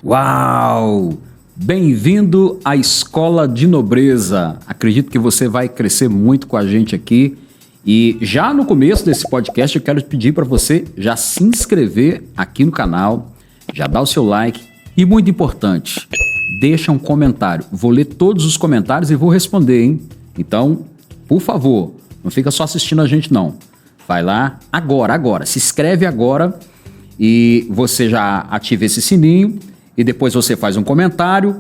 Uau! Bem-vindo à Escola de Nobreza. Acredito que você vai crescer muito com a gente aqui. E já no começo desse podcast eu quero pedir para você já se inscrever aqui no canal, já dar o seu like e, muito importante, deixa um comentário. Vou ler todos os comentários e vou responder, hein? Então, por favor, não fica só assistindo a gente não. Vai lá agora, se inscreve agora e você já ativa esse sininho e depois você faz um comentário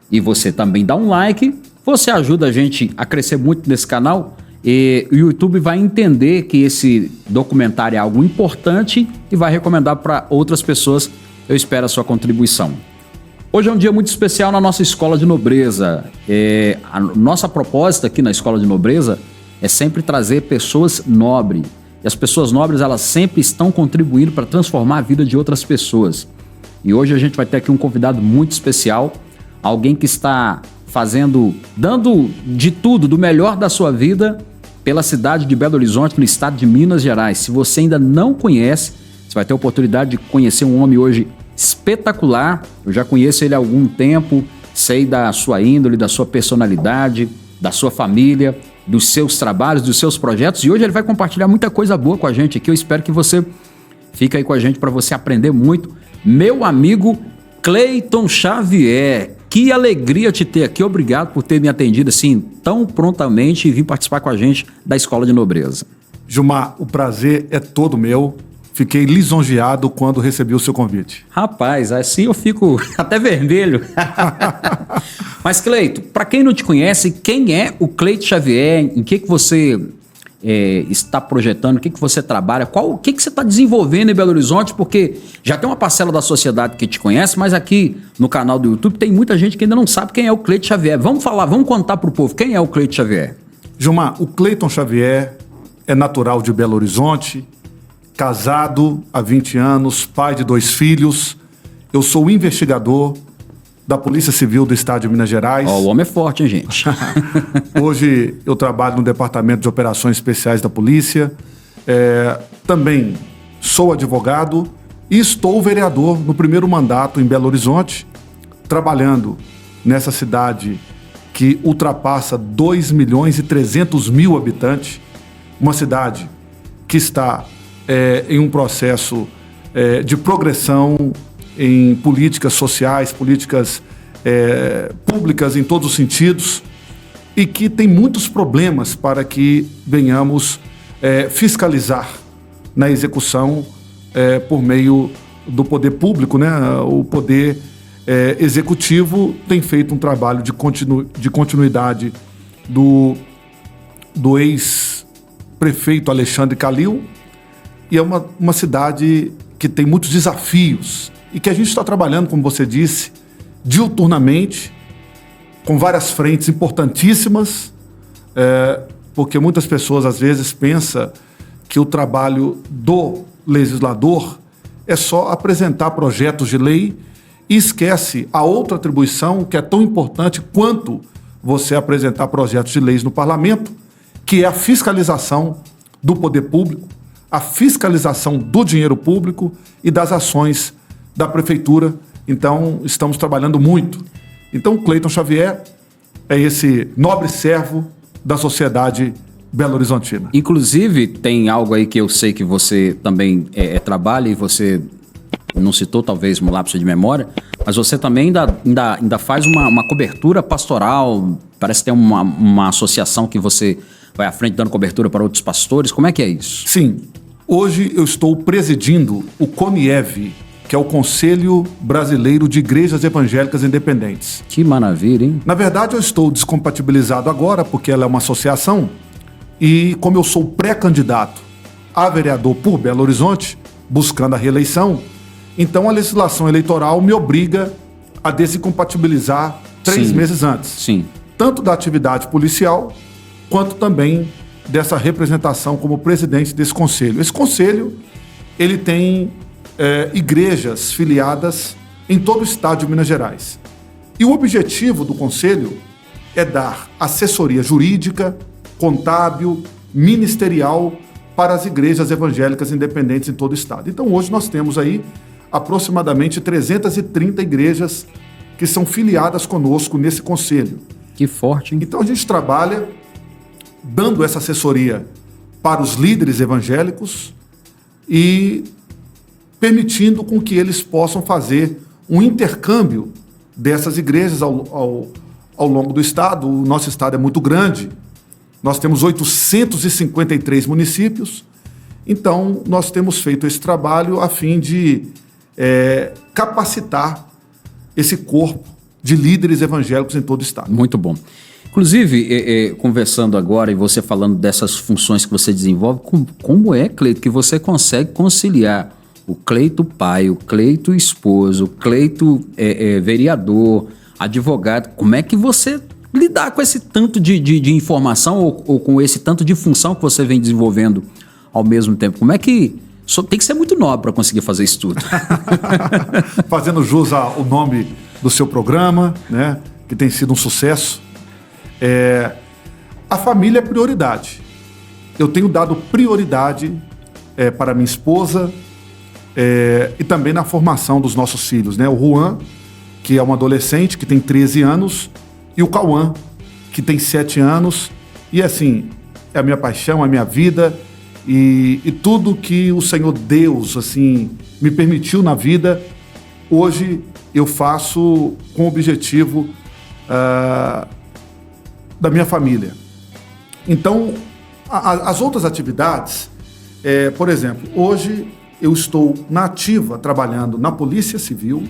e você também dá um like. Você ajuda a gente a crescer muito nesse canal e o YouTube vai entender que esse documentário é algo importante e vai recomendar para outras pessoas. Eu espero a sua contribuição. Hoje é um dia muito especial na nossa Escola de Nobreza. A nossa proposta aqui na Escola de Nobreza é sempre trazer pessoas nobres. E as pessoas nobres, elas sempre estão contribuindo para transformar a vida de outras pessoas. E hoje a gente vai ter aqui um convidado muito especial, alguém que está dando de tudo, do melhor da sua vida, pela cidade de Belo Horizonte, no estado de Minas Gerais. Se você ainda não conhece, você vai ter a oportunidade de conhecer um homem hoje espetacular. Eu já conheço ele há algum tempo, sei da sua índole, da sua personalidade, da sua família, dos seus trabalhos, dos seus projetos. E hoje ele vai compartilhar muita coisa boa com a gente aqui. Eu espero que você fique aí com a gente para você aprender muito. Meu amigo Cleiton Xavier, que alegria te ter aqui. Obrigado por ter me atendido assim tão prontamente e vir participar com a gente da Escola de Nobreza. Gilmar, o prazer é todo meu. Fiquei lisonjeado quando recebi o seu convite. Rapaz, assim eu fico até vermelho. Mas, Cleiton, para quem não te conhece, quem é o Cleiton Xavier? Em que você está projetando? O que você trabalha? O que você está desenvolvendo em Belo Horizonte? Porque já tem uma parcela da sociedade que te conhece, mas aqui no canal do YouTube tem muita gente que ainda não sabe quem é o Cleiton Xavier. Vamos contar para o povo quem é o Cleiton Xavier. Gilmar, o Cleiton Xavier é natural de Belo Horizonte, casado há 20 anos, pai de 2 filhos. Eu sou investigador da Polícia Civil do Estado de Minas Gerais. O homem é forte, hein, gente? Hoje eu trabalho no Departamento de Operações Especiais da Polícia. Também sou advogado e estou vereador no primeiro mandato em Belo Horizonte, trabalhando nessa cidade que ultrapassa 2.300.000 habitantes, uma cidade que está em um processo de progressão em políticas sociais, políticas públicas em todos os sentidos, e que tem muitos problemas para que venhamos fiscalizar na execução por meio do poder público, né? O poder executivo tem feito um trabalho de continuidade do ex-prefeito Alexandre Calil, e é uma cidade que tem muitos desafios e que a gente está trabalhando, como você disse, diuturnamente, com várias frentes importantíssimas, porque muitas pessoas às vezes pensam que o trabalho do legislador é só apresentar projetos de lei e esquece a outra atribuição que é tão importante quanto você apresentar projetos de leis no parlamento, que é a fiscalização do poder público, a fiscalização do dinheiro público e das ações da prefeitura. Então, estamos trabalhando muito. Então, Cleiton Xavier é esse nobre servo da sociedade belo-horizontina. Inclusive, tem algo aí que eu sei que você também trabalha e você não citou, talvez um lapso de memória, mas você também ainda faz uma cobertura pastoral. Parece que tem uma associação que você vai à frente dando cobertura para outros pastores. Como é que é isso? Sim. Hoje eu estou presidindo o CONIEV, que é o Conselho Brasileiro de Igrejas Evangélicas Independentes. Que maravilha, hein? Na verdade, eu estou descompatibilizado agora, porque ela é uma associação, e como eu sou pré-candidato a vereador por Belo Horizonte, buscando a reeleição, então a legislação eleitoral me obriga a descompatibilizar 3 meses antes. Sim. Tanto da atividade policial, quanto também dessa representação como presidente desse conselho. Esse conselho, ele tem igrejas filiadas em todo o estado de Minas Gerais. E o objetivo do conselho é dar assessoria jurídica, contábil, ministerial para as igrejas evangélicas independentes em todo o estado. Então hoje nós temos aí aproximadamente 330 igrejas que são filiadas conosco nesse conselho. Que forte, hein? Então a gente trabalha dando essa assessoria para os líderes evangélicos e permitindo com que eles possam fazer um intercâmbio dessas igrejas ao longo do estado. O nosso estado é muito grande, nós temos 853 municípios, então nós temos feito esse trabalho a fim de capacitar esse corpo de líderes evangélicos em todo o estado. Muito bom. Inclusive, conversando agora e você falando dessas funções que você desenvolve, como é, Cleito, que você consegue conciliar o Cleito pai, o Cleito esposo, o Cleito vereador, advogado? Como é que você lidar com esse tanto de informação ou com esse tanto de função que você vem desenvolvendo ao mesmo tempo? Como é que... tem que ser muito nobre para conseguir fazer isso tudo. Fazendo jus ao nome do seu programa, né, que tem sido um sucesso. A família é prioridade. Eu tenho dado prioridade para minha esposa e também na formação dos nossos filhos, né? O Juan, que é um adolescente, que tem 13 anos, e o Cauã, que tem 7 anos. E assim, é a minha paixão, a minha vida, e tudo que o Senhor Deus assim, me permitiu na vida, hoje eu faço com o objetivo da minha família. Então, as outras atividades, por exemplo, hoje eu estou na ativa trabalhando na Polícia Civil,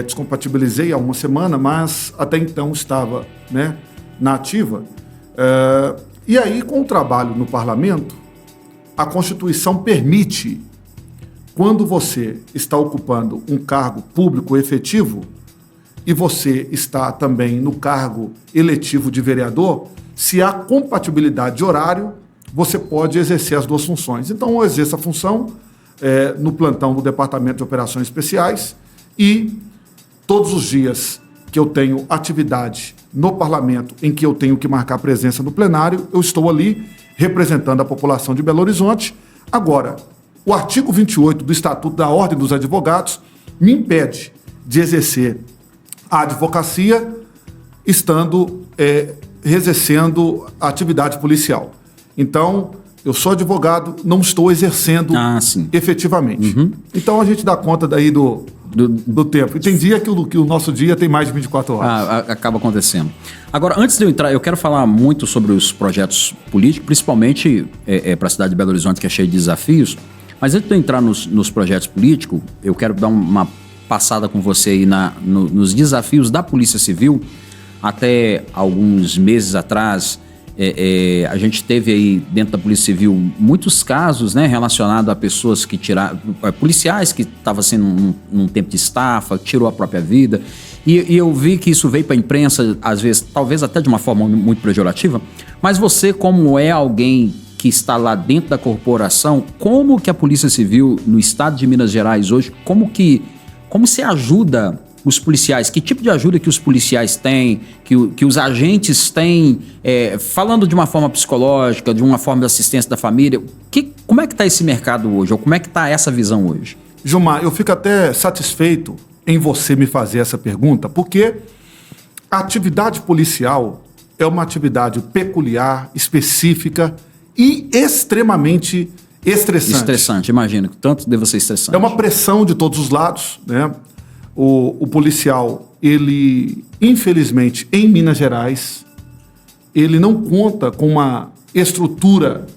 descompatibilizei há uma semana, mas até então estava, né, na ativa. E aí, com o trabalho no parlamento, a Constituição permite, quando você está ocupando um cargo público efetivo e você está também no cargo eletivo de vereador, se há compatibilidade de horário, você pode exercer as duas funções. Então, eu exerço a função no plantão do Departamento de Operações Especiais e todos os dias que eu tenho atividade no parlamento em que eu tenho que marcar presença no plenário, eu estou ali representando a população de Belo Horizonte. Agora, o artigo 28 do Estatuto da Ordem dos Advogados me impede de exercer a advocacia estando exercendo a atividade policial. Então, eu sou advogado, não estou exercendo efetivamente. Uhum. Então, a gente dá conta daí do tempo. E tem dia que o nosso dia tem mais de 24 horas. Acaba acontecendo. Agora, antes de eu entrar, eu quero falar muito sobre os projetos políticos, principalmente para a cidade de Belo Horizonte, que é cheia de desafios. Mas antes de eu entrar nos projetos políticos, eu quero dar uma passada com você aí nos desafios da Polícia Civil. Até alguns meses atrás, a gente teve aí dentro da Polícia Civil muitos casos, né, relacionados a pessoas que policiais que estavam sendo num tempo de estafa, tirou a própria vida. E eu vi que isso veio para a imprensa, às vezes, talvez até de uma forma muito pejorativa. Mas você, como é alguém que está lá dentro da corporação, como que a Polícia Civil no estado de Minas Gerais hoje, como se ajuda os policiais? Que tipo de ajuda que os policiais têm, que os agentes têm, falando de uma forma psicológica, de uma forma de assistência da família? Como é que está esse mercado hoje? Ou como é que está essa visão hoje? Gilmar, eu fico até satisfeito em você me fazer essa pergunta, porque a atividade policial é uma atividade peculiar, específica e extremamente estressante. Estressante, imagino, que tanto deve ser estressante. É uma pressão de todos os lados, né? O policial, ele, infelizmente, em Minas Gerais, ele não conta com uma estrutura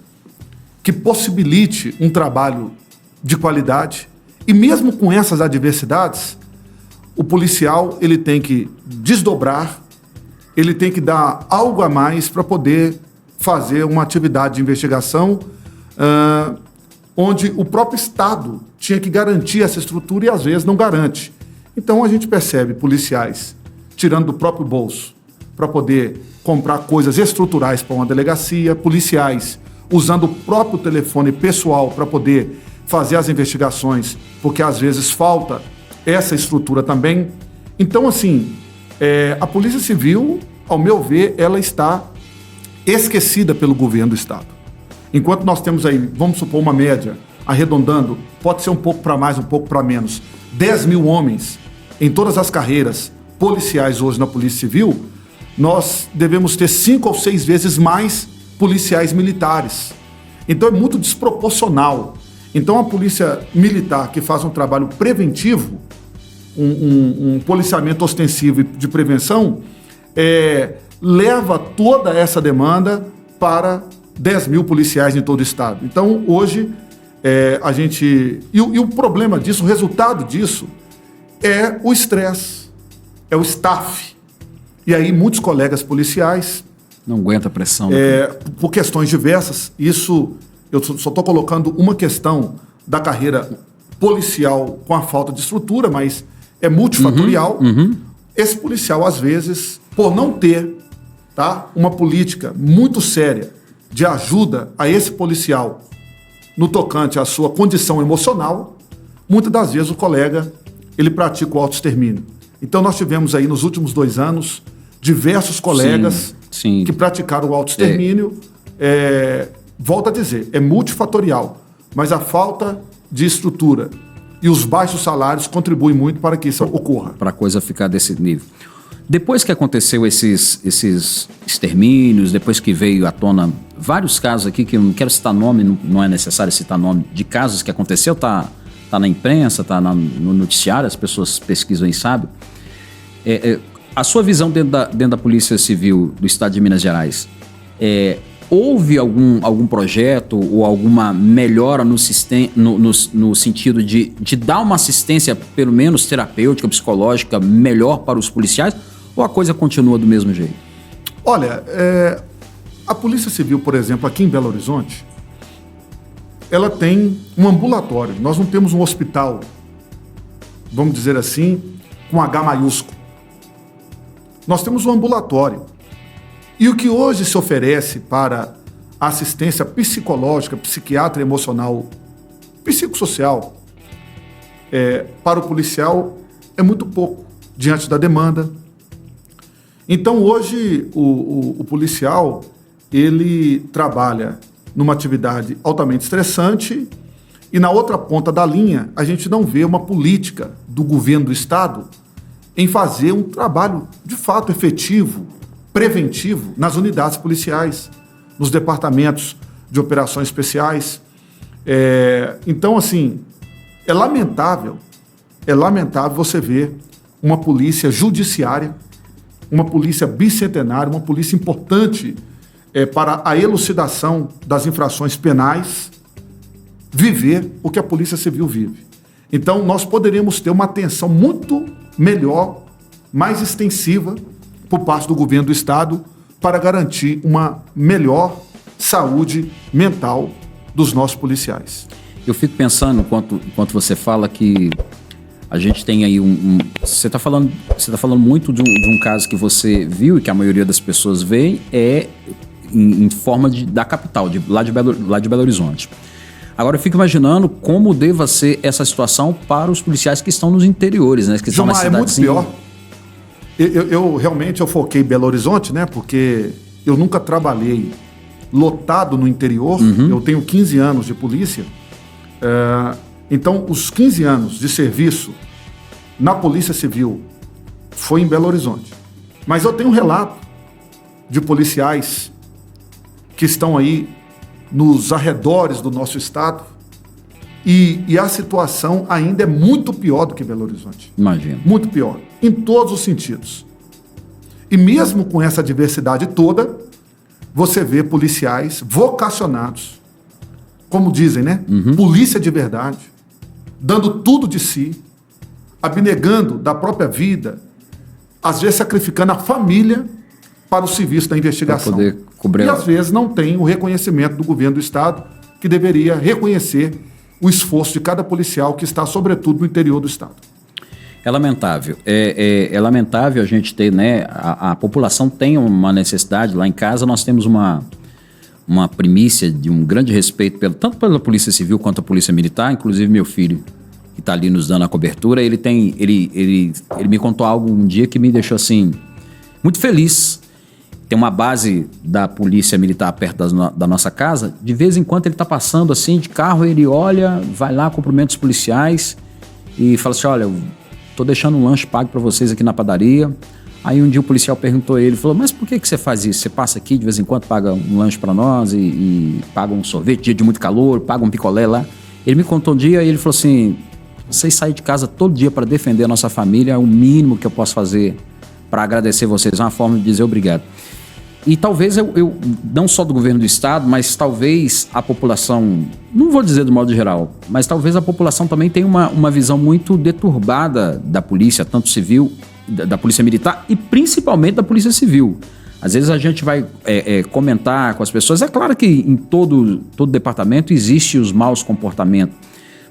que possibilite um trabalho de qualidade. E mesmo com essas adversidades, o policial, ele tem que desdobrar, ele tem que dar algo a mais para poder fazer uma atividade de investigação onde o próprio Estado tinha que garantir essa estrutura e às vezes não garante. Então a gente percebe policiais tirando do próprio bolso para poder comprar coisas estruturais para uma delegacia, policiais usando o próprio telefone pessoal para poder fazer as investigações, porque às vezes falta essa estrutura também. Então, assim, a Polícia Civil, ao meu ver, ela está esquecida pelo governo do Estado. Enquanto nós temos aí, vamos supor, uma média arredondando, pode ser um pouco para mais, um pouco para menos, 10 mil homens em todas as carreiras policiais hoje na Polícia Civil, nós devemos ter 5 ou 6 vezes mais policiais militares. Então é muito desproporcional. Então a polícia militar que faz um trabalho preventivo, um policiamento ostensivo de prevenção, leva toda essa demanda para 10 mil policiais em todo o estado. Então hoje a gente... E o problema disso, o resultado disso é o estresse, é o staff. E aí muitos colegas policiais... Não aguenta a pressão. Por questões diversas, isso... Eu só estou colocando uma questão da carreira policial com a falta de estrutura, mas é multifatorial. Esse policial, às vezes, por não ter, tá, uma política muito séria de ajuda a esse policial no tocante à sua condição emocional, muitas das vezes o colega ele pratica o autoextermínio. Então nós tivemos aí nos últimos 2 anos diversos colegas que praticaram o autoextermínio. Volto a dizer, é multifatorial, mas a falta de estrutura e os baixos salários contribuem muito para que isso ocorra. Para a coisa ficar desse nível. Depois que aconteceu esses extermínios, depois que veio à tona vários casos aqui, que eu não quero citar nome, não é necessário citar nome, de casos que aconteceu, tá na imprensa, tá no noticiário, as pessoas pesquisam e sabem. A sua visão dentro da Polícia Civil do Estado de Minas Gerais, houve algum projeto ou alguma melhora no sentido de dar uma assistência, pelo menos terapêutica, psicológica, melhor para os policiais? Ou a coisa continua do mesmo jeito? Olha, a Polícia Civil, por exemplo, aqui em Belo Horizonte, ela tem um ambulatório. Nós não temos um hospital, vamos dizer assim, com H maiúsculo. Nós temos um ambulatório. E o que hoje se oferece para a assistência psicológica, psiquiatra, emocional, psicossocial, para o policial é muito pouco diante da demanda. Então hoje o policial ele trabalha numa atividade altamente estressante e na outra ponta da linha a gente não vê uma política do governo do estado em fazer um trabalho de fato efetivo, preventivo nas unidades policiais, nos departamentos de operações especiais. Então, assim, é lamentável você ver uma polícia judiciária, uma polícia bicentenária, uma polícia importante para a elucidação das infrações penais, viver o que a Polícia Civil vive. Então, nós poderíamos ter uma atenção muito melhor, mais extensiva, por parte do governo do estado para garantir uma melhor saúde mental dos nossos policiais. Eu fico pensando, enquanto você fala, que a gente tem aí Você está falando muito de um caso que você viu e que a maioria das pessoas vê em forma da capital, lá de Belo Horizonte. Agora eu fico imaginando como deva ser essa situação para os policiais que estão nos interiores, né? Que estão nas cidades. É muito pior. Eu realmente foquei em Belo Horizonte, né? Porque eu nunca trabalhei lotado no interior. Eu tenho 15 anos de polícia. Então, os 15 anos de serviço na Polícia Civil foi em Belo Horizonte. Mas eu tenho um relato de policiais que estão aí nos arredores do nosso estado e a situação ainda é muito pior do que Belo Horizonte. Imagino. Muito pior, em todos os sentidos. E mesmo com essa diversidade toda, você vê policiais vocacionados, como dizem, né? Polícia de verdade, dando tudo de si, abnegando da própria vida, às vezes sacrificando a família para o serviço da investigação. Para poder cobrir. E às vezes não tem o reconhecimento do governo do estado, que deveria reconhecer o esforço de cada policial que está, sobretudo, no interior do estado. É lamentável. É lamentável a gente ter, né? A população tem uma necessidade. Lá em casa nós temos uma primícia de um grande respeito tanto pela Polícia Civil quanto a Polícia Militar. Inclusive meu filho, que está ali nos dando a cobertura, ele me contou algo um dia que me deixou assim muito feliz. tem uma base da polícia militar perto da nossa casa. De vez em quando ele está passando assim de carro, ele olha, vai lá, cumprimenta os policiais e fala assim: olha, eu tô deixando um lanche pago para vocês aqui na padaria. Aí um dia o policial perguntou a ele, falou: mas por que você faz isso? Você passa aqui de vez em quando, paga um lanche para nós e paga um sorvete, dia de muito calor, paga um picolé lá. Ele me contou um dia e ele falou assim: vocês saem de casa todo dia para defender a nossa família, é o mínimo que eu posso fazer para agradecer vocês, é uma forma de dizer obrigado. E talvez eu, não só do governo do estado, mas talvez a população, não vou dizer do modo geral, mas talvez a população também tenha uma visão muito deturbada da polícia, tanto civil, da polícia militar e principalmente da polícia civil. Às vezes a gente vai comentar com as pessoas, é claro que em todo departamento existe os maus comportamentos,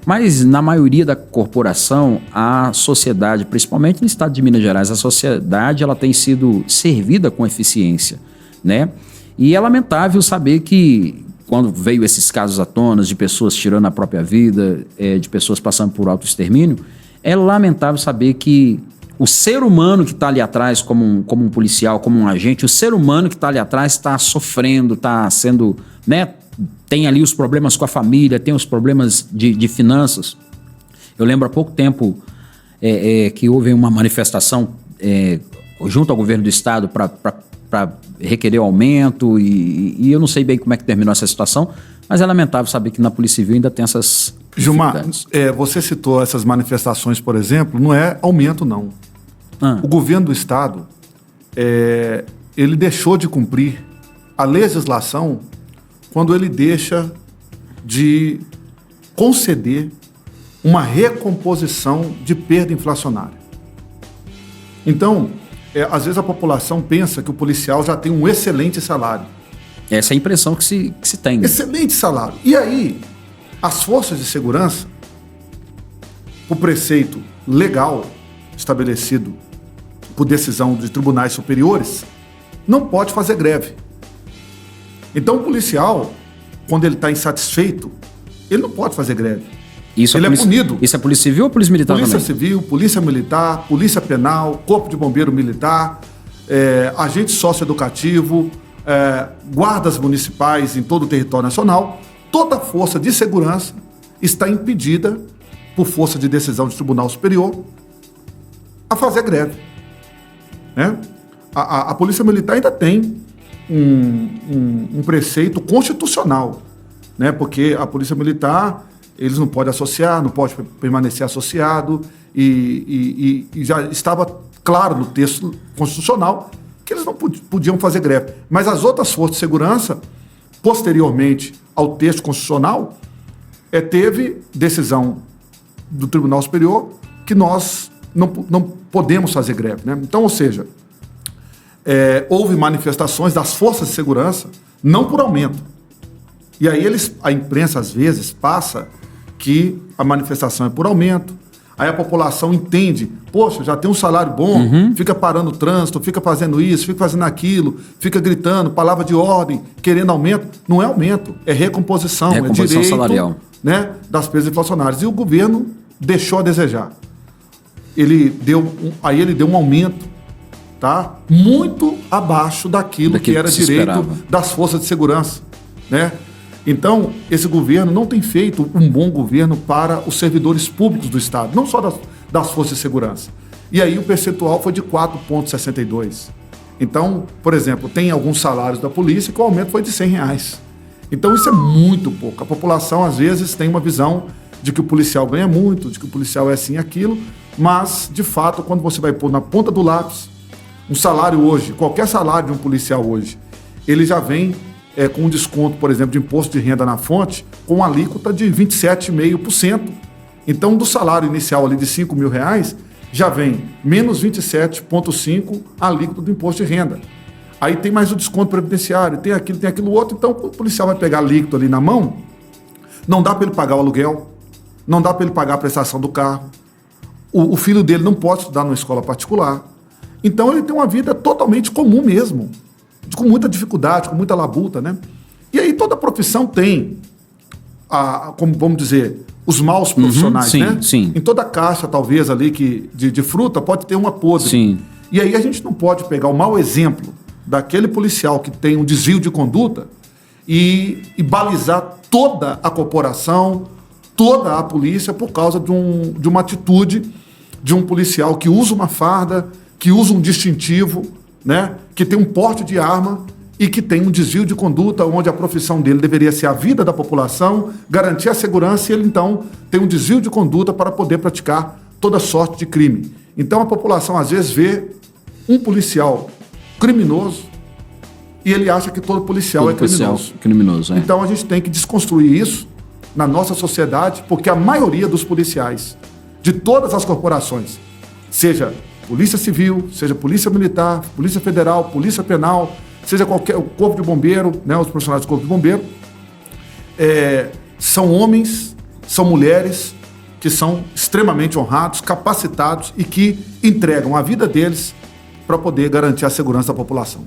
mas na maioria da corporação, a sociedade, principalmente no estado de Minas Gerais, a sociedade ela tem sido servida com eficiência, né? E é lamentável saber que quando veio esses casos à tona de pessoas tirando a própria vida, de pessoas passando por autoextermínio, é lamentável saber que o ser humano que está ali atrás, como um policial, como um agente, o ser humano que está ali atrás está sofrendo, está sendo, né? Tem ali os problemas com a família, tem os problemas de finanças. Eu lembro há pouco tempo que houve uma manifestação junto ao governo do estado para requerer aumento e eu não sei bem como é que terminou essa situação, mas é lamentável saber que na Polícia Civil ainda tem essas Gilmar, você citou essas manifestações, por exemplo, não é aumento, não. O governo do estado, ele deixou de cumprir a legislação quando ele deixa de conceder uma recomposição de perda inflacionária. Então, às vezes a população pensa que o policial já tem um excelente salário. Essa é a impressão que se tem. Excelente salário. E aí, as forças de segurança, o preceito legal estabelecido por decisão de tribunais superiores, não pode fazer greve. Então, o policial, quando ele está insatisfeito, ele não pode fazer greve. Ele é punido. Isso é Polícia Civil ou Polícia Militar Polícia também? Civil, Polícia Militar, Polícia Penal, Corpo de Bombeiro Militar, agente socioeducativo, guardas municipais em todo o território nacional. Toda força de segurança está impedida, por força de decisão de Tribunal Superior, a fazer greve. Né? A Polícia Militar ainda tem um preceito constitucional, né? Porque a Polícia Militar, eles não podem associar, não pode permanecer associado e já estava claro no texto constitucional que eles não podiam fazer greve. Mas as outras forças de segurança, posteriormente ao texto constitucional, teve decisão do Tribunal Superior que nós não podemos fazer greve. Né? Então, ou seja, houve manifestações das forças de segurança, não por aumento. E aí a imprensa, às vezes, passa que a manifestação é por aumento, aí a população entende, poxa, já tem um salário bom, fica parando o trânsito, fica fazendo isso, fica fazendo aquilo, fica gritando, palavra de ordem, querendo aumento. Não é aumento, é recomposição é direito salarial, né, das perdas inflacionárias. E o governo deixou a desejar. Ele deu um aumento, tá, muito abaixo daquilo que era direito das forças de segurança, né? Então, esse governo não tem feito um bom governo para os servidores públicos do Estado, não só das forças de segurança. E aí o percentual foi de 4,62. Então, por exemplo, tem alguns salários da polícia que o aumento foi de R$100. Então, isso é muito pouco. A população, às vezes, tem uma visão de que o policial ganha muito, de que o policial é assim aquilo, mas, de fato, quando você vai pôr na ponta do lápis, um salário hoje, qualquer salário de um policial hoje, ele já vem com um desconto, por exemplo, de imposto de renda na fonte, com uma alíquota de 27,5%. Então, do salário inicial ali de R$5.000, já vem menos 27,5% a alíquota do imposto de renda. Aí tem mais o desconto previdenciário, tem aquilo outro. Então, o policial vai pegar a alíquota ali na mão, não dá para ele pagar o aluguel, não dá para ele pagar a prestação do carro, o filho dele não pode estudar numa escola particular. Então, ele tem uma vida totalmente comum mesmo, com muita dificuldade, com muita labuta, né? E aí toda profissão tem, como vamos dizer, os maus profissionais, sim, né? Sim. Em toda caixa, talvez, ali de fruta, pode ter uma podre. Sim. E aí a gente não pode pegar o mau exemplo daquele policial que tem um desvio de conduta e balizar toda a corporação, toda a polícia por causa de uma atitude de um policial que usa uma farda, que usa um distintivo, né, que tem um porte de arma e que tem um desvio de conduta onde a profissão dele deveria ser a vida da população, garantir a segurança, e ele então tem um desvio de conduta para poder praticar toda sorte de crime. Então a população às vezes vê um policial criminoso e ele acha que todo policial é criminoso. Então a gente tem que desconstruir isso na nossa sociedade, porque a maioria dos policiais de todas as corporações, seja Polícia Civil, seja Polícia Militar, Polícia Federal, Polícia Penal, seja qualquer o Corpo de Bombeiro, né, os profissionais do Corpo de Bombeiro, são homens, são mulheres que são extremamente honrados, capacitados e que entregam a vida deles para poder garantir a segurança da população.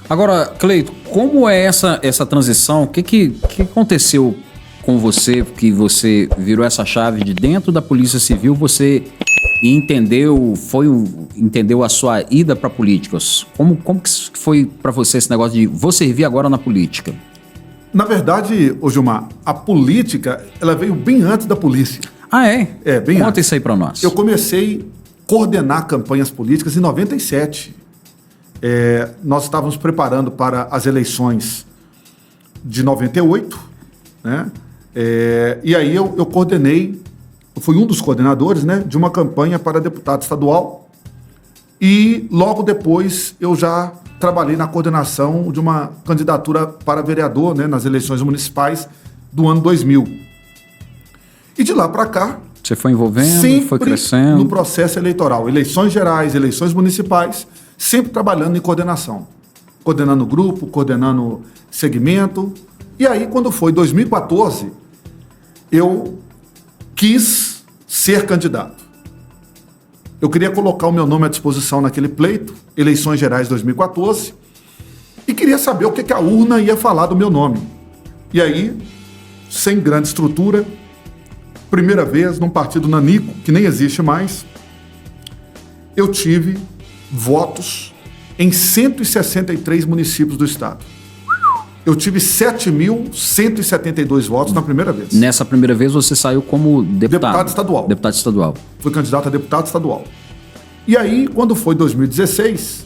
Agora, Cleito, como é essa transição? O que aconteceu com você, que você virou essa chave de dentro da Polícia Civil, você entendeu a sua ida para políticas? Como que foi para você esse negócio de vou servir agora na política? Na verdade, ô Gilmar, a política ela veio bem antes da polícia. Ah, é? É, bem Conta antes. Isso aí para nós. Eu comecei a coordenar campanhas políticas em 97. Nós estávamos preparando para as eleições de 98, né? E aí eu coordenei, eu fui um dos coordenadores, né, de uma campanha para deputado estadual, e logo depois eu já trabalhei na coordenação de uma candidatura para vereador, né, nas eleições municipais do ano 2000. E de lá para cá... Você foi envolvendo, sempre foi crescendo? No processo eleitoral, eleições gerais, eleições municipais, sempre trabalhando em coordenação. Coordenando grupo, coordenando segmento. E aí, quando foi 2014, eu quis ser candidato. Eu queria colocar o meu nome à disposição naquele pleito, eleições gerais 2014, e queria saber o que a urna ia falar do meu nome. E aí, sem grande estrutura, primeira vez num partido nanico, que nem existe mais, eu tive votos em 163 municípios do estado. Eu tive 7.172 votos na primeira vez. Nessa primeira vez você saiu como deputado? Deputado estadual. Deputado estadual. Fui candidato a deputado estadual. E aí, quando foi 2016,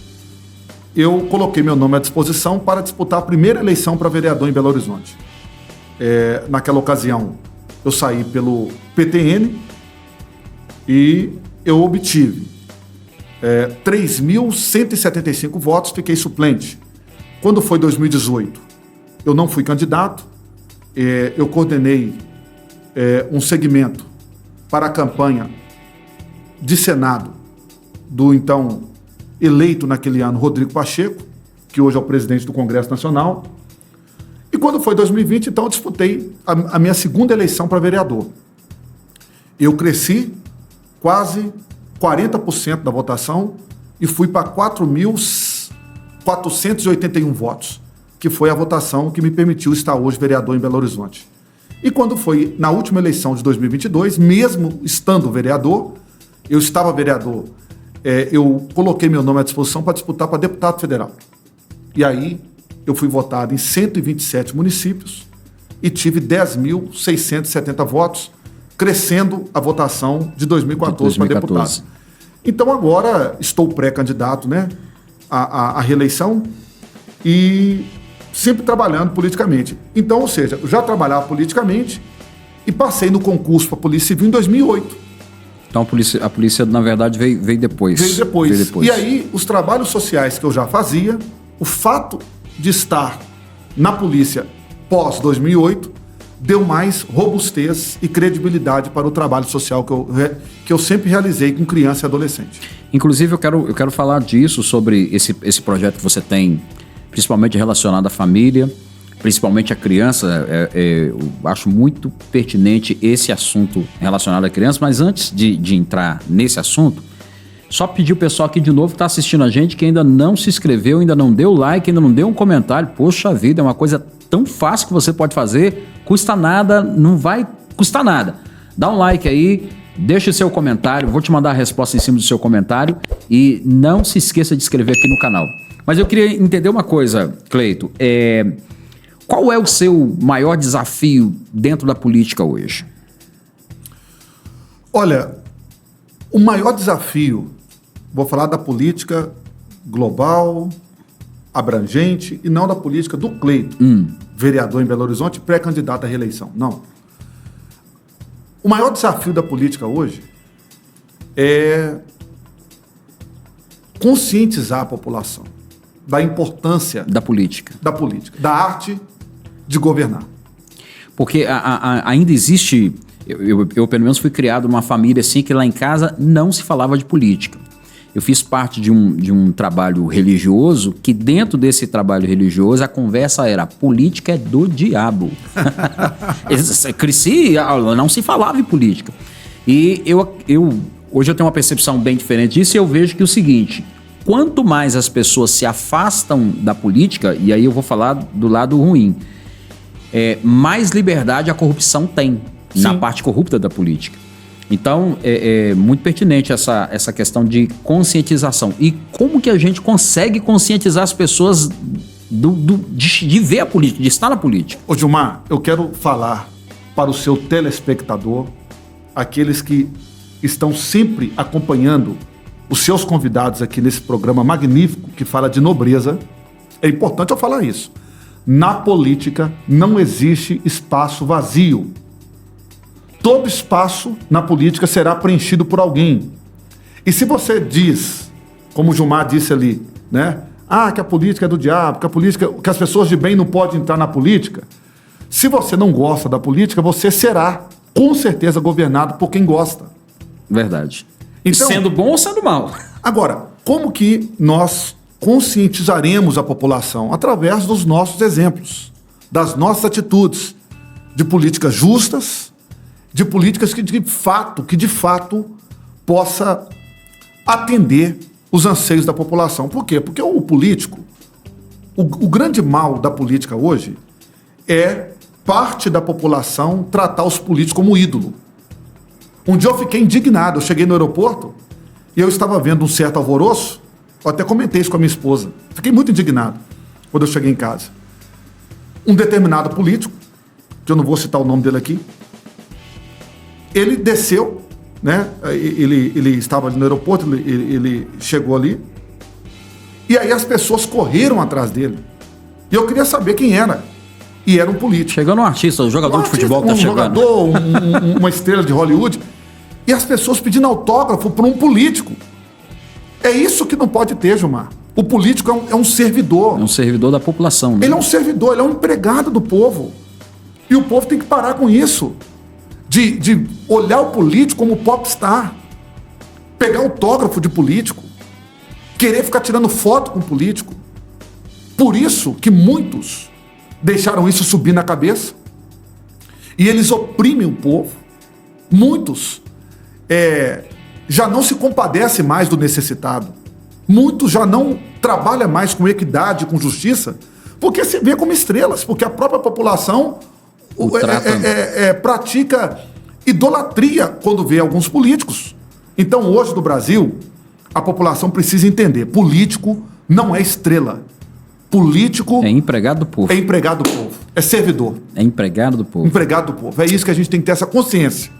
eu coloquei meu nome à disposição para disputar a primeira eleição para vereador em Belo Horizonte. Naquela ocasião, eu saí pelo PTN e eu obtive 3.175 votos, fiquei suplente. Quando foi 2018, eu não fui candidato, eu coordenei um segmento para a campanha de Senado do então eleito naquele ano Rodrigo Pacheco, que hoje é o presidente do Congresso Nacional. E quando foi 2020, então eu disputei a minha segunda eleição para vereador. Eu cresci quase 40% da votação e fui para 4.481 votos, que foi a votação que me permitiu estar hoje vereador em Belo Horizonte. E quando foi na última eleição de 2022, mesmo estando vereador, eu estava vereador, eu coloquei meu nome à disposição para disputar para deputado federal. E aí eu fui votado em 127 municípios e tive 10.670 votos, crescendo a votação de 2014 para deputado. Então agora estou pré-candidato, né, à reeleição e sempre trabalhando politicamente. Então, ou seja, eu já trabalhava politicamente e passei no concurso para a Polícia Civil em 2008. Então a polícia na verdade, veio depois. Veio depois. E aí, os trabalhos sociais que eu já fazia, o fato de estar na polícia pós-2008, deu mais robustez e credibilidade para o trabalho social que eu sempre realizei com criança e adolescente. Inclusive, eu quero falar disso, sobre esse projeto que você tem, principalmente relacionado à família, principalmente à criança. Eu acho muito pertinente esse assunto relacionado à criança, mas antes de entrar nesse assunto, só pedir o pessoal aqui de novo que está assistindo a gente, que ainda não se inscreveu, ainda não deu like, ainda não deu um comentário. Poxa vida, é uma coisa tão fácil que você pode fazer, custa nada, não vai custar nada. Dá um like aí, deixa o seu comentário, vou te mandar a resposta em cima do seu comentário e não se esqueça de inscrever aqui no canal. Mas eu queria entender uma coisa, Cleito. Qual é o seu maior desafio dentro da política hoje? Olha, o maior desafio, vou falar da política global, abrangente, e não da política do Cleito, vereador em Belo Horizonte, pré-candidato à reeleição. Não. O maior desafio da política hoje é conscientizar a população da importância Da política. Da arte de governar. Porque ainda existe... Eu, pelo menos, fui criado numa família assim que lá em casa não se falava de política. Eu fiz parte de um trabalho religioso que dentro desse trabalho religioso a conversa era política é do diabo. Cresci, não se falava em política. E hoje eu tenho uma percepção bem diferente disso e eu vejo que é o seguinte, quanto mais as pessoas se afastam da política, e aí eu vou falar do lado ruim, mais liberdade a corrupção tem na parte corrupta da política. Então, é muito pertinente essa questão de conscientização. E como que a gente consegue conscientizar as pessoas de ver a política, de estar na política? Ô Gilmar, eu quero falar para o seu telespectador, aqueles que estão sempre acompanhando os seus convidados aqui nesse programa magnífico que fala de nobreza. É importante eu falar isso. Na política não existe espaço vazio. Todo espaço na política será preenchido por alguém. E se você diz, como o Gilmar disse ali, né? Que a política é do diabo, que as pessoas de bem não podem entrar na política. Se você não gosta da política, você será, com certeza, governado por quem gosta. Verdade. Então, sendo bom ou sendo mal. Agora, como que nós conscientizaremos a população? Através dos nossos exemplos, das nossas atitudes, de políticas justas, de políticas que de fato possa atender os anseios da população. Por quê? Porque o político, o grande mal da política hoje é parte da população tratar os políticos como ídolo. Um dia eu fiquei indignado, eu cheguei no aeroporto e eu estava vendo um certo alvoroço, eu até comentei isso com a minha esposa, fiquei muito indignado quando eu cheguei em casa. Um determinado político, que eu não vou citar o nome dele aqui, ele desceu, né? Ele estava ali no aeroporto, ele chegou ali, e aí as pessoas correram atrás dele. E eu queria saber quem era. E era um político. Chegando um artista, um jogador de futebol que tá chegando. Jogador, uma estrela de Hollywood. E as pessoas pedindo autógrafo para um político. É isso que não pode ter, Gilmar. O político é um servidor. É um servidor da população. Né? Ele é um servidor, ele é um empregado do povo. E o povo tem que parar com isso. De olhar o político como popstar, pegar autógrafo de político, querer ficar tirando foto com o político. Por isso que muitos deixaram isso subir na cabeça e eles oprimem o povo. Muitos já não se compadecem mais do necessitado. Muitos já não trabalham mais com equidade, com justiça, porque se vê como estrelas, porque a própria população pratica idolatria quando vê alguns políticos. Então, hoje no Brasil, a população precisa entender: político não é estrela. Político... é empregado do povo. É empregado do povo. É servidor. É empregado do povo. Empregado do povo. É isso que a gente tem que ter essa consciência.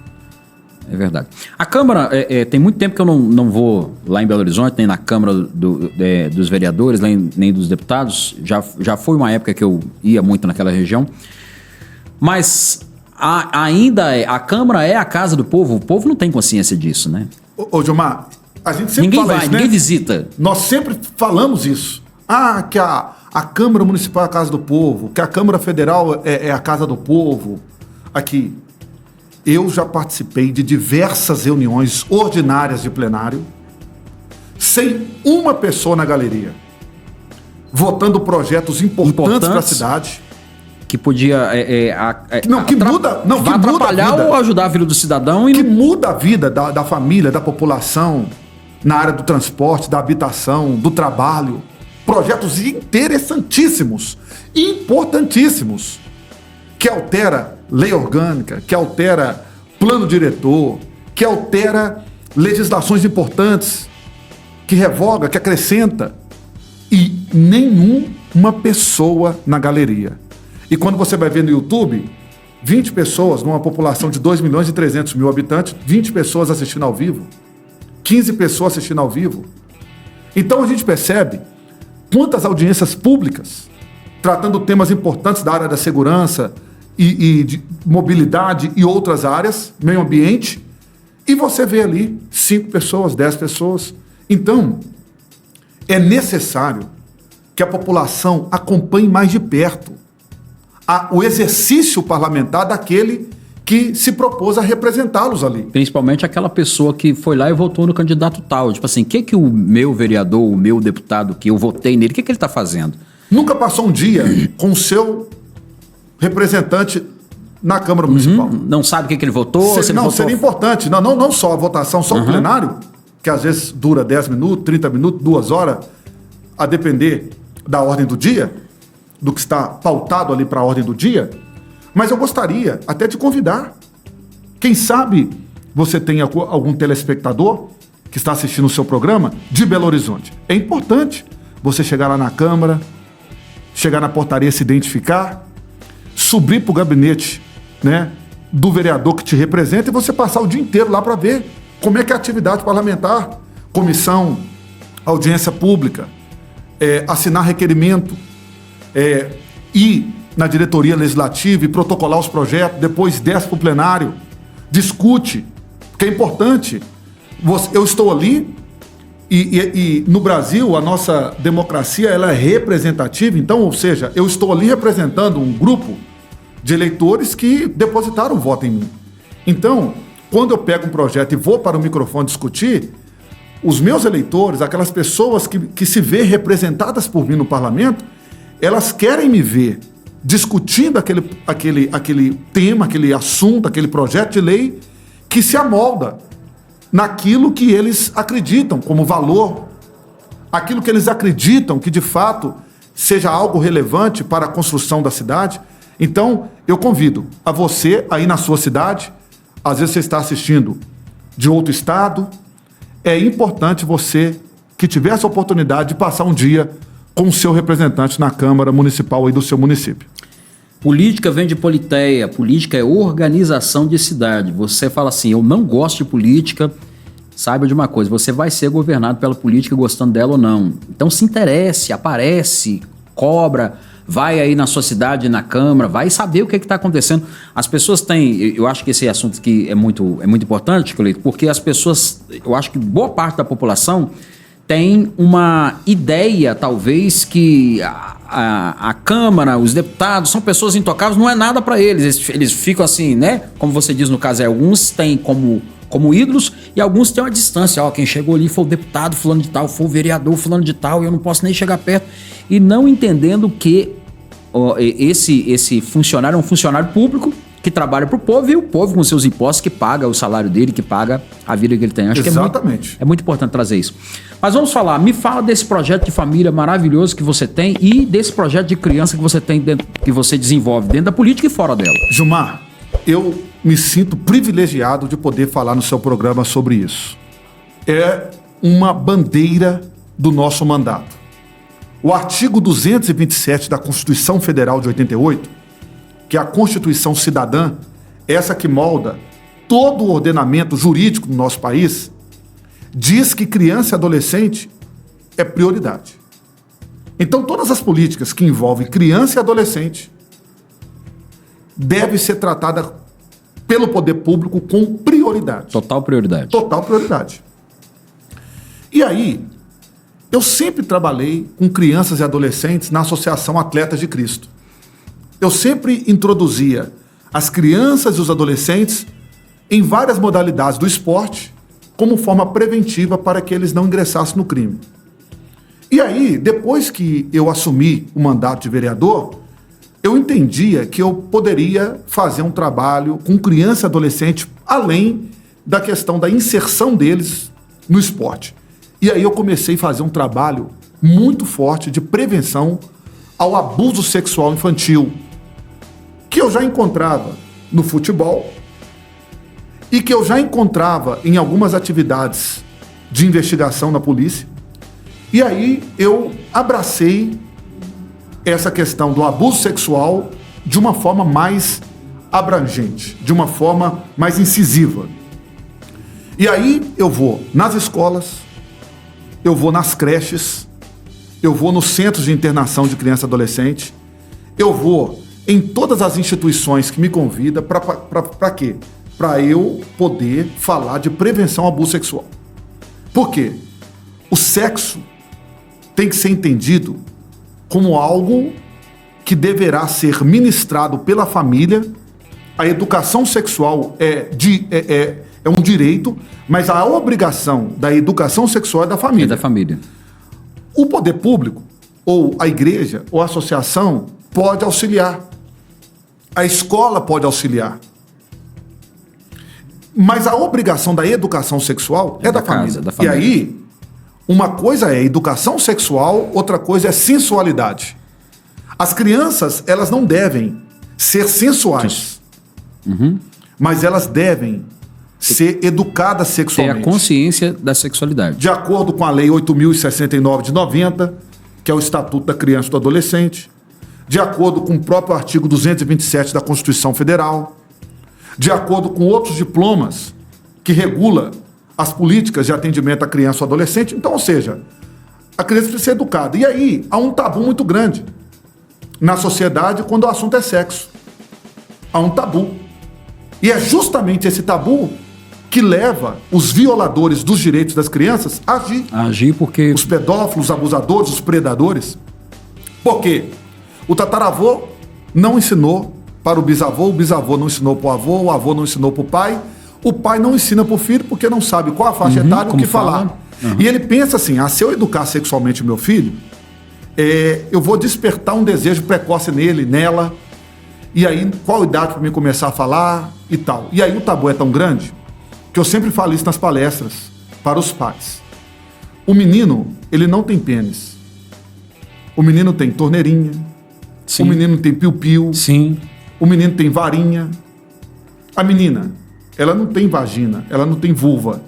É verdade. A Câmara, tem muito tempo que eu não vou lá em Belo Horizonte, nem na Câmara dos Vereadores, nem dos Deputados. Já foi uma época que eu ia muito naquela região. Mas ainda a Câmara é a casa do povo. O povo não tem consciência disso, né? Ô Gilmar, a gente sempre fala isso, né? Ninguém visita. Nós sempre falamos isso. Que a Câmara Municipal é a casa do povo, que a Câmara Federal é a casa do povo. Aqui, eu já participei de diversas reuniões ordinárias de plenário, sem uma pessoa na galeria, votando projetos importantes para a cidade. Que podia vai atrapalhar ou ajudar a vida do cidadão. Que muda a vida da família, da população, na área do transporte, da habitação, do trabalho. Projetos interessantíssimos, importantíssimos, que altera lei orgânica, que altera plano diretor, que altera legislações importantes, que revoga, que acrescenta. e nenhuma pessoa na galeria. E quando você vai ver no YouTube, 20 pessoas numa população de 2.300.000 habitantes, 20 pessoas assistindo ao vivo, 15 pessoas assistindo ao vivo. Então a gente percebe quantas audiências públicas, tratando temas importantes da área da segurança e de mobilidade e outras áreas, meio ambiente, e você vê ali 5 pessoas, 10 pessoas. Então, é necessário que a população acompanhe mais de perto o exercício parlamentar daquele que se propôs a representá-los ali. Principalmente aquela pessoa que foi lá e votou no candidato tal. Tipo assim, o que o meu vereador, o meu deputado que eu votei nele, o que ele está fazendo? Nunca passou um dia com o seu representante na Câmara Municipal. Não sabe o que ele votou? Seria importante. Não só a votação, só o plenário, que às vezes dura 10 minutos, 30 minutos, 2 horas, a depender da ordem do dia, do que está pautado ali para a ordem do dia. Mas eu gostaria até de convidar. Quem sabe você tem algum telespectador que está assistindo o seu programa de Belo Horizonte. É importante você chegar lá na Câmara, chegar na portaria, se identificar, subir para o gabinete, né, do vereador que te representa e você passar o dia inteiro lá para ver como é que é a atividade parlamentar, comissão, audiência pública, assinar requerimento, ir na diretoria legislativa e protocolar os projetos, depois desce para o plenário, discute, que é importante. Eu estou ali e no Brasil a nossa democracia ela é representativa, então, ou seja, eu estou ali representando um grupo de eleitores que depositaram o voto em mim. Então, quando eu pego um projeto e vou para o microfone discutir, os meus eleitores, aquelas pessoas que se vê representadas por mim no parlamento, elas querem me ver discutindo aquele tema, aquele assunto, aquele projeto de lei que se amolda naquilo que eles acreditam como valor, aquilo que eles acreditam que de fato seja algo relevante para a construção da cidade. Então, eu convido a você aí na sua cidade, às vezes você está assistindo de outro estado, é importante você que tiver essa oportunidade de passar um dia com o seu representante na Câmara Municipal aí do seu município. Política vem de politeia, política é organização de cidade. Você fala assim, eu não gosto de política, saiba de uma coisa, você vai ser governado pela política gostando dela ou não. Então se interesse, aparece, cobra, vai aí na sua cidade, na Câmara, vai saber o que está acontecendo. As pessoas têm, eu acho que esse assunto aqui é muito importante, Cleito, porque as pessoas, eu acho que boa parte da população tem uma ideia, talvez, que a Câmara, os deputados, são pessoas intocáveis, não é nada para eles. Eles ficam assim, né? Como você diz no caso, alguns têm como ídolos e alguns têm uma distância. Quem chegou ali foi o deputado fulano de tal, foi o vereador fulano de tal, eu não posso nem chegar perto. E não entendendo que esse funcionário é um funcionário público que trabalha para o povo e o povo com seus impostos que paga o salário dele, que paga a vida que ele tem. Acho Exatamente. Que é muito importante trazer isso. Mas vamos falar, me fala desse projeto de família maravilhoso que você tem e desse projeto de criança que você tem que você desenvolve dentro da política e fora dela. Gilmar, eu me sinto privilegiado de poder falar no seu programa sobre isso. É uma bandeira do nosso mandato. O artigo 227 da Constituição Federal de 88, que é a Constituição Cidadã, essa que molda todo o ordenamento jurídico do nosso país, diz que criança e adolescente é prioridade. Então, todas as políticas que envolvem criança e adolescente devem ser tratadas pelo poder público com prioridade. Total prioridade. Total prioridade. E aí, eu sempre trabalhei com crianças e adolescentes na Associação Atletas de Cristo. Eu sempre introduzia as crianças e os adolescentes em várias modalidades do esporte como forma preventiva para que eles não ingressassem no crime. E aí, depois que eu assumi o mandato de vereador, eu entendia que eu poderia fazer um trabalho com criança e adolescente além da questão da inserção deles no esporte. E aí eu comecei a fazer um trabalho muito forte de prevenção ao abuso sexual infantil, que eu já encontrava no futebol e que eu já encontrava em algumas atividades de investigação na polícia E aí eu abracei essa questão do abuso sexual de uma forma mais abrangente, de uma forma mais incisiva. E aí eu vou nas escolas, eu vou nas creches, eu vou nos centros de internação de criança e adolescente, eu vou em todas as instituições que me convidam para quê? Para eu poder falar de prevenção ao abuso sexual. Por quê? O sexo tem que ser entendido como algo que deverá ser ministrado pela família. A educação sexual é um direito, mas a obrigação da educação sexual é da família. É da família. O poder público, ou a igreja, ou a associação, pode auxiliar. A escola pode auxiliar. Mas a obrigação da educação sexual é da família. Da família. E aí, uma coisa é educação sexual, outra coisa é sensualidade. As crianças, elas não devem ser sensuais, mas elas devem ser educadas sexualmente. Ter a consciência da sexualidade. De acordo com a Lei 8.069 de 90, que é o Estatuto da Criança e do Adolescente, de acordo com o próprio artigo 227 da Constituição Federal, de acordo com outros diplomas que regula as políticas de atendimento à criança ou adolescente. Então, ou seja, a criança precisa ser educada. E aí, há um tabu muito grande na sociedade quando o assunto é sexo. Há um tabu. E é justamente esse tabu que leva os violadores dos direitos das crianças a agir. A agir porque... Os pedófilos, os abusadores, os predadores. Por quê? O tataravô não ensinou para o bisavô não ensinou para o avô não ensinou para o pai não ensina para o filho porque não sabe qual a faixa etária, o que falar. E ele pensa assim, se eu educar sexualmente o meu filho, eu vou despertar um desejo precoce nele, nela, e aí qual idade para mim começar a falar e tal. E aí o tabu é tão grande que eu sempre falo isso nas palestras para os pais. O menino, ele não tem pênis. O menino tem torneirinha. Sim. O menino tem piu-piu. Sim. O menino tem varinha. A menina, ela não tem vagina, ela não tem vulva.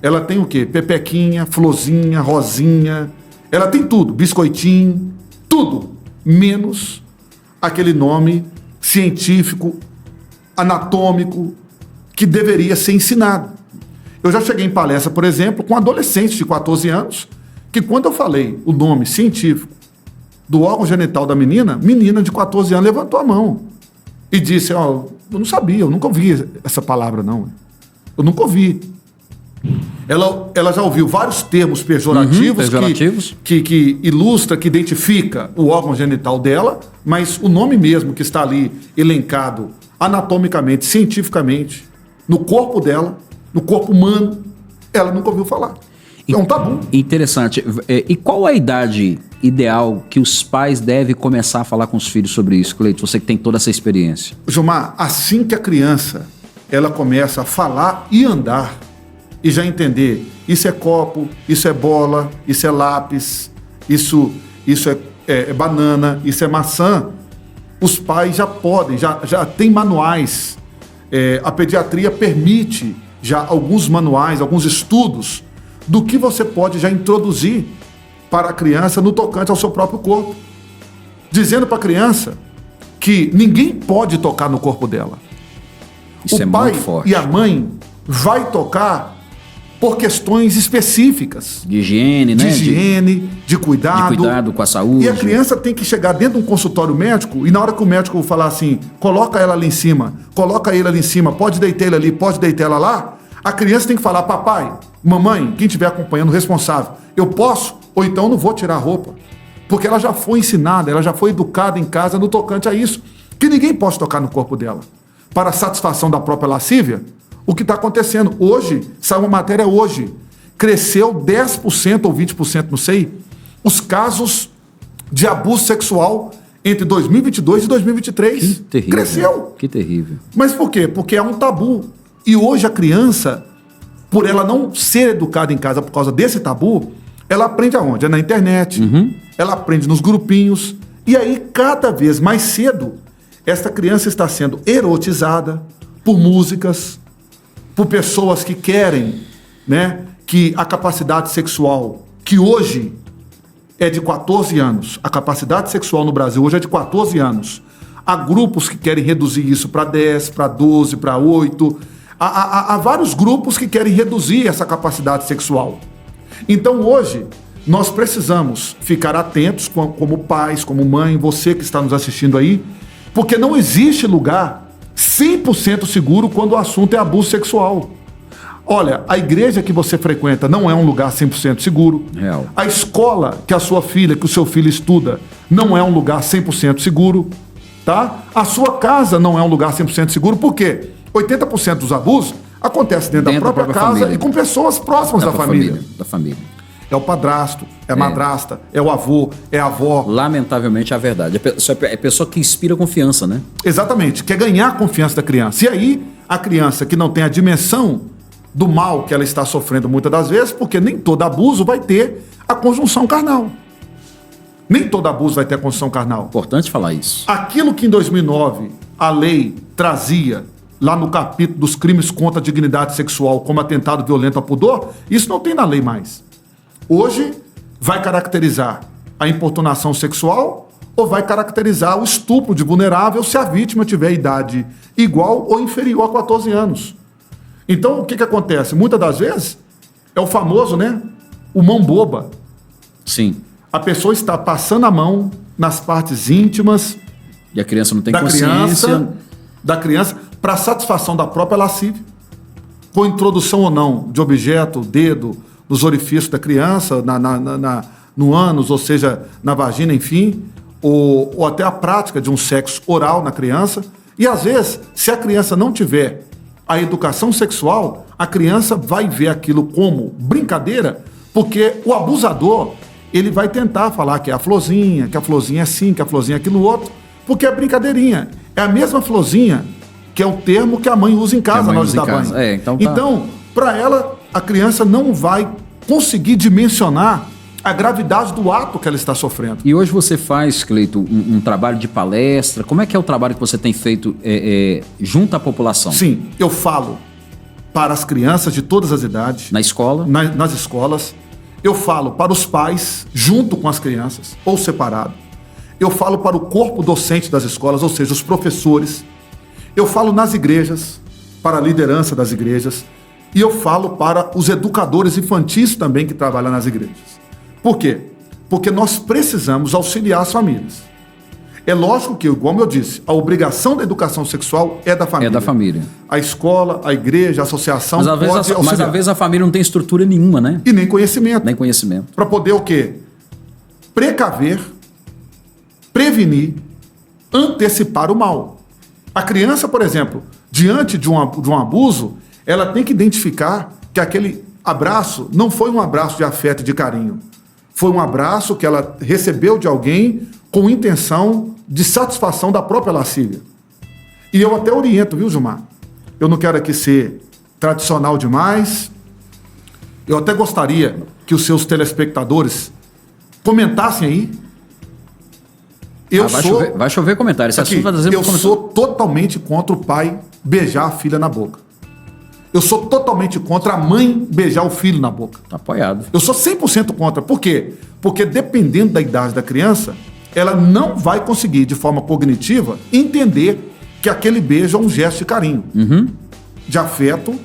Ela tem o quê? Pepequinha, florzinha, rosinha. Ela tem tudo, biscoitinho, tudo. Menos aquele nome científico, anatômico, que deveria ser ensinado. Eu já cheguei em palestra, por exemplo, com adolescentes de 14 anos, que quando eu falei o nome científico do órgão genital da menina de 14 anos levantou a mão e disse, eu não sabia, eu nunca ouvi essa palavra, não. Eu nunca ouvi. Ela já ouviu vários termos pejorativos, que ilustra, que identifica o órgão genital dela, mas o nome mesmo que está ali elencado anatomicamente, cientificamente, no corpo dela, no corpo humano, ela nunca ouviu falar. É um tabu. Interessante. E qual a idade ideal que os pais devem começar a falar com os filhos sobre isso, Cleito? Você que tem toda essa experiência. Gilmar, assim que a criança ela começa a falar e andar, e já entender, isso é copo, isso é bola, isso é lápis, isso é banana, isso é maçã, os pais já podem, já tem manuais. A pediatria permite já alguns manuais, alguns estudos do que você pode já introduzir para a criança no tocante ao seu próprio corpo. Dizendo para a criança que ninguém pode tocar no corpo dela. Isso o pai e a mãe vai tocar por questões específicas. De higiene, né? De higiene, de cuidado. De cuidado com a saúde. E a criança tem que chegar dentro de um consultório médico e na hora que o médico falar assim, coloca ela ali em cima, coloca ele ali em cima, pode deitar ele ali, pode deitar ela lá, a criança tem que falar, papai, mamãe, quem estiver acompanhando, responsável, eu posso? Ou então eu não vou tirar a roupa. Porque ela já foi ensinada, ela já foi educada em casa no tocante a isso. Que ninguém pode tocar no corpo dela. Para a satisfação da própria lascívia, o que está acontecendo hoje, saiu uma matéria hoje, cresceu 10% ou 20%, não sei, os casos de abuso sexual entre 2022 e 2023. Que terrível. Cresceu. Que terrível. Mas por quê? Porque é um tabu. E hoje a criança, por ela não ser educada em casa por causa desse tabu, ela aprende aonde? É na internet, ela aprende nos grupinhos, e aí cada vez mais cedo, essa criança está sendo erotizada por músicas, por pessoas que querem, né, que a capacidade sexual, que hoje é de 14 anos. A capacidade sexual no Brasil hoje é de 14 anos. Há grupos que querem reduzir isso para 10, para 12, para 8. Há vários grupos que querem reduzir essa capacidade sexual. Então hoje nós precisamos ficar atentos como pais, como mãe, você que está nos assistindo aí, porque não existe lugar 100% seguro quando o assunto é abuso sexual. Olha, a igreja que você frequenta não é um lugar 100% seguro. Real. A escola que a sua filha, que o seu filho estuda, não é um lugar 100% seguro. Tá? A sua casa não é um lugar 100% seguro. Por quê? 80% dos abusos acontecem dentro da própria casa família. E com pessoas próximas da família. Da família. É o padrasto, é a madrasta, é o avô, é a avó. Lamentavelmente é a verdade. É pessoa que inspira confiança, né? Exatamente. Quer ganhar a confiança da criança. E aí, a criança que não tem a dimensão do mal que ela está sofrendo muitas das vezes, porque nem todo abuso vai ter a conjunção carnal. Nem todo abuso vai ter a conjunção carnal. Importante falar isso. Aquilo que em 2009 a lei trazia lá no capítulo dos crimes contra a dignidade sexual como atentado violento ao pudor, isso não tem na lei mais. Hoje vai caracterizar a importunação sexual ou vai caracterizar o estupro de vulnerável se a vítima tiver idade igual ou inferior a 14 anos. Então, o que acontece? Muitas das vezes, é o famoso, né? O mão boba. Sim. A pessoa está passando a mão nas partes íntimas e a criança não tem consciência da criança para satisfação da própria lascívia, com introdução ou não de objeto, dedo, nos orifícios da criança, no ânus, ou seja, na vagina, enfim, ou até a prática de um sexo oral na criança. E às vezes, se a criança não tiver a educação sexual, a criança vai ver aquilo como brincadeira, porque o abusador, ele vai tentar falar que é a florzinha é assim, que a florzinha é aquilo outro, porque é brincadeirinha. É a mesma florzinha que é o termo que a mãe usa em casa na hora de dar banho. Então, para ela, a criança não vai conseguir dimensionar a gravidade do ato que ela está sofrendo. E hoje você faz, Cleito, um trabalho de palestra. Como é que é o trabalho que você tem feito junto à população? Sim, eu falo para as crianças de todas as idades. Na escola? Nas escolas. Eu falo para os pais, junto com as crianças, ou separado. Eu falo para o corpo docente das escolas, ou seja, os professores. Eu falo nas igrejas, para a liderança das igrejas. E eu falo para os educadores infantis também que trabalham nas igrejas. Por quê? Porque nós precisamos auxiliar as famílias. É lógico que, como eu disse, a obrigação da educação sexual é da família. É da família. A escola, a igreja, a associação pode auxiliar. Mas às vezes a família não tem estrutura nenhuma, né? E nem conhecimento. Nem conhecimento. Para poder o quê? Precaver, prevenir, antecipar o mal. A criança, por exemplo, diante de um abuso, ela tem que identificar que aquele abraço não foi um abraço de afeto e de carinho. Foi um abraço que ela recebeu de alguém com intenção de satisfação da própria lascívia. E eu até oriento, viu, Gilmar? Eu não quero aqui ser tradicional demais. Eu até gostaria que os seus telespectadores comentassem aí. Vai chover comentário. Eu sou totalmente contra o pai beijar a filha na boca. Eu sou totalmente contra a mãe beijar o filho na boca. Tá apoiado. Eu sou 100% contra. Por quê? Porque dependendo da idade da criança, ela não vai conseguir, de forma cognitiva, entender que aquele beijo é um gesto de carinho, de afeto,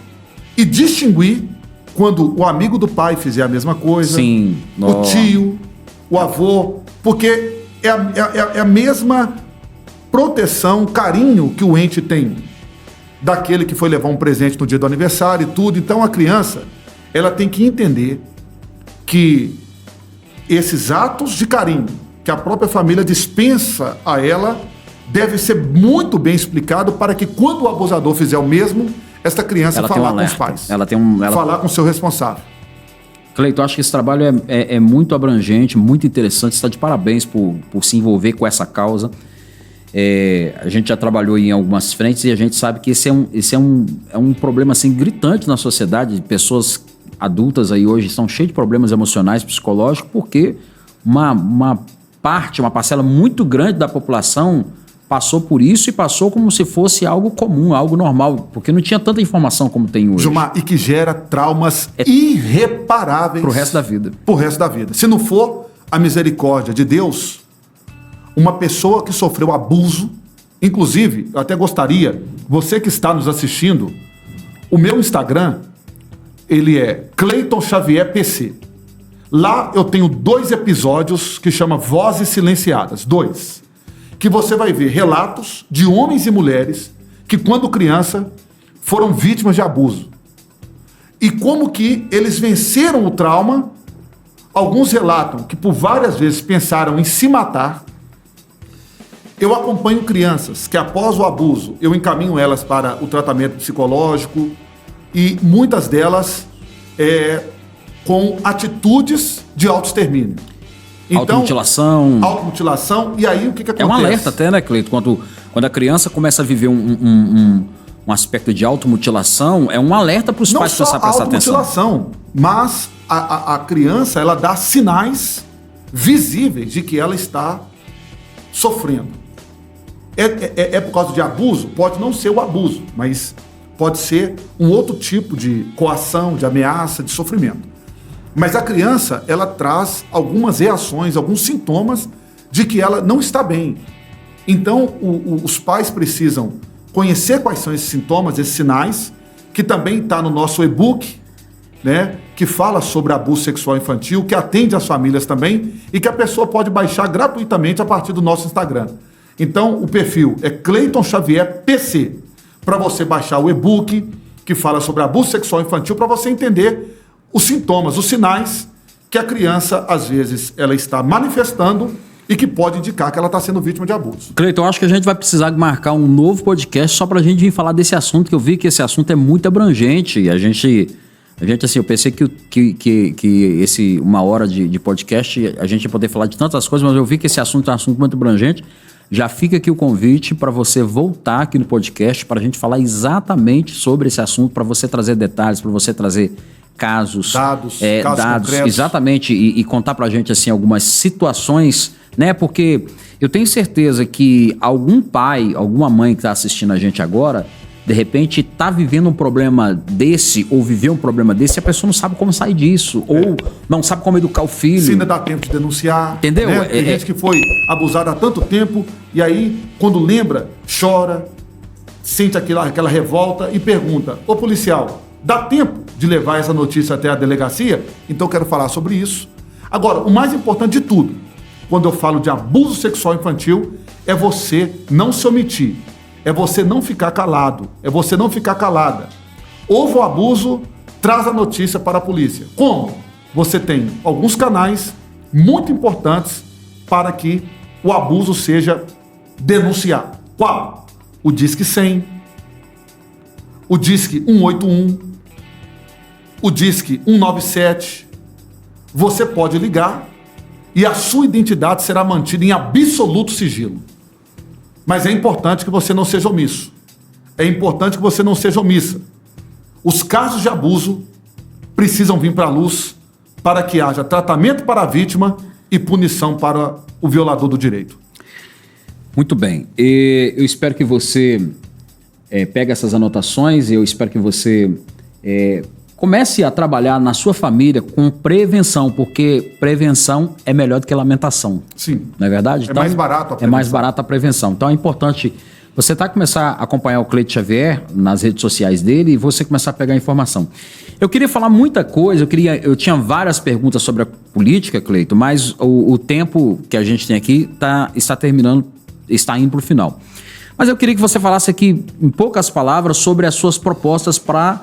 e distinguir quando o amigo do pai fizer a mesma coisa, sim, o tio, o avô, porque é a mesma proteção, carinho que o ente tem daquele que foi levar um presente no dia do aniversário e tudo. Então a criança, ela tem que entender que esses atos de carinho que a própria família dispensa a ela deve ser muito bem explicado para que quando o abusador fizer o mesmo, essa criança falar com os pais. Falar com o seu responsável. Cleito, eu acho que esse trabalho é muito abrangente, muito interessante. Você está de parabéns por se envolver com essa causa. A gente já trabalhou em algumas frentes e a gente sabe que esse é um problema assim, gritante na sociedade. Pessoas adultas aí hoje estão cheias de problemas emocionais, psicológicos, porque uma parcela muito grande da população passou por isso e passou como se fosse algo comum, algo normal, porque não tinha tanta informação como tem hoje. Gilmar, e que gera traumas irreparáveis. Pro resto da vida. Pro resto da vida. Se não for a misericórdia de Deus, uma pessoa que sofreu abuso, inclusive, eu até gostaria, você que está nos assistindo, o meu Instagram, ele é Cleiton Xavier PC. Lá eu tenho 2 episódios que chama Vozes Silenciadas, 2, que você vai ver relatos de homens e mulheres que quando criança foram vítimas de abuso. E como que eles venceram o trauma. Alguns relatam que por várias vezes pensaram em se matar. Eu acompanho crianças que após o abuso, eu encaminho elas para o tratamento psicológico e muitas delas com atitudes de autoextermínio. Então, automutilação. E aí o que acontece? É um alerta até, né, Cleito? Quando a criança começa a viver um aspecto de automutilação, é um alerta para os pais prestar atenção. Não só automutilação, mas a criança, ela dá sinais visíveis de que ela está sofrendo. É por causa de abuso? Pode não ser o abuso, mas pode ser um outro tipo de coação, de ameaça, de sofrimento. Mas a criança, ela traz algumas reações, alguns sintomas de que ela não está bem. Então, os pais precisam conhecer quais são esses sintomas, esses sinais, que também está no nosso e-book, né, que fala sobre abuso sexual infantil, que atende as famílias também e que a pessoa pode baixar gratuitamente a partir do nosso Instagram. Então, o perfil é Cleiton Xavier PC, para você baixar o e-book que fala sobre abuso sexual infantil, para você entender os sintomas, os sinais que a criança, às vezes, ela está manifestando e que pode indicar que ela está sendo vítima de abuso. Cleiton, eu acho que a gente vai precisar marcar um novo podcast só para a gente vir falar desse assunto, que eu vi que esse assunto é muito abrangente. E a gente assim, eu pensei que esse 1 hora de podcast a gente ia poder falar de tantas coisas, mas eu vi que esse assunto é um assunto muito abrangente. Já fica aqui o convite para você voltar aqui no podcast para a gente falar exatamente sobre esse assunto, para você trazer detalhes, para você trazer casos, dados concretos. Exatamente, e contar pra gente assim algumas situações, né? Porque eu tenho certeza que algum pai, alguma mãe que está assistindo a gente agora, de repente tá vivendo um problema desse ou viveu um problema desse e a pessoa não sabe como sair disso, ou não sabe como educar o filho. Se ainda dá tempo de denunciar. Entendeu? Né? Tem gente que foi abusada há tanto tempo e aí, quando lembra, chora, sente aquela revolta e pergunta: ô policial, dá tempo de levar essa notícia até a delegacia? Então eu quero falar sobre isso. Agora, o mais importante de tudo, quando eu falo de abuso sexual infantil, é você não se omitir. É você não ficar calado. É você não ficar calada. Houve o abuso, traz a notícia para a polícia. Como? Você tem alguns canais muito importantes para que o abuso seja denunciado. Qual? O Disque 100, o Disque 181, o Disque 197. Você pode ligar e a sua identidade será mantida em absoluto sigilo. Mas é importante que você não seja omisso. É importante que você não seja omissa. Os casos de abuso precisam vir para a luz para que haja tratamento para a vítima e punição para o violador do direito. Muito bem. Eu espero que você pegue essas anotações, eu espero que você comece a trabalhar na sua família com prevenção, porque prevenção é melhor do que lamentação. Sim. Não é verdade? Então, mais barato a prevenção. É mais barato a prevenção. Então é importante você começar a acompanhar o Cleiton Xavier nas redes sociais dele e você começar a pegar informação. Eu queria falar muita coisa, eu tinha várias perguntas sobre a política, Cleiton, mas o tempo que a gente tem aqui está indo para o final. Mas eu queria que você falasse aqui, em poucas palavras, sobre as suas propostas para...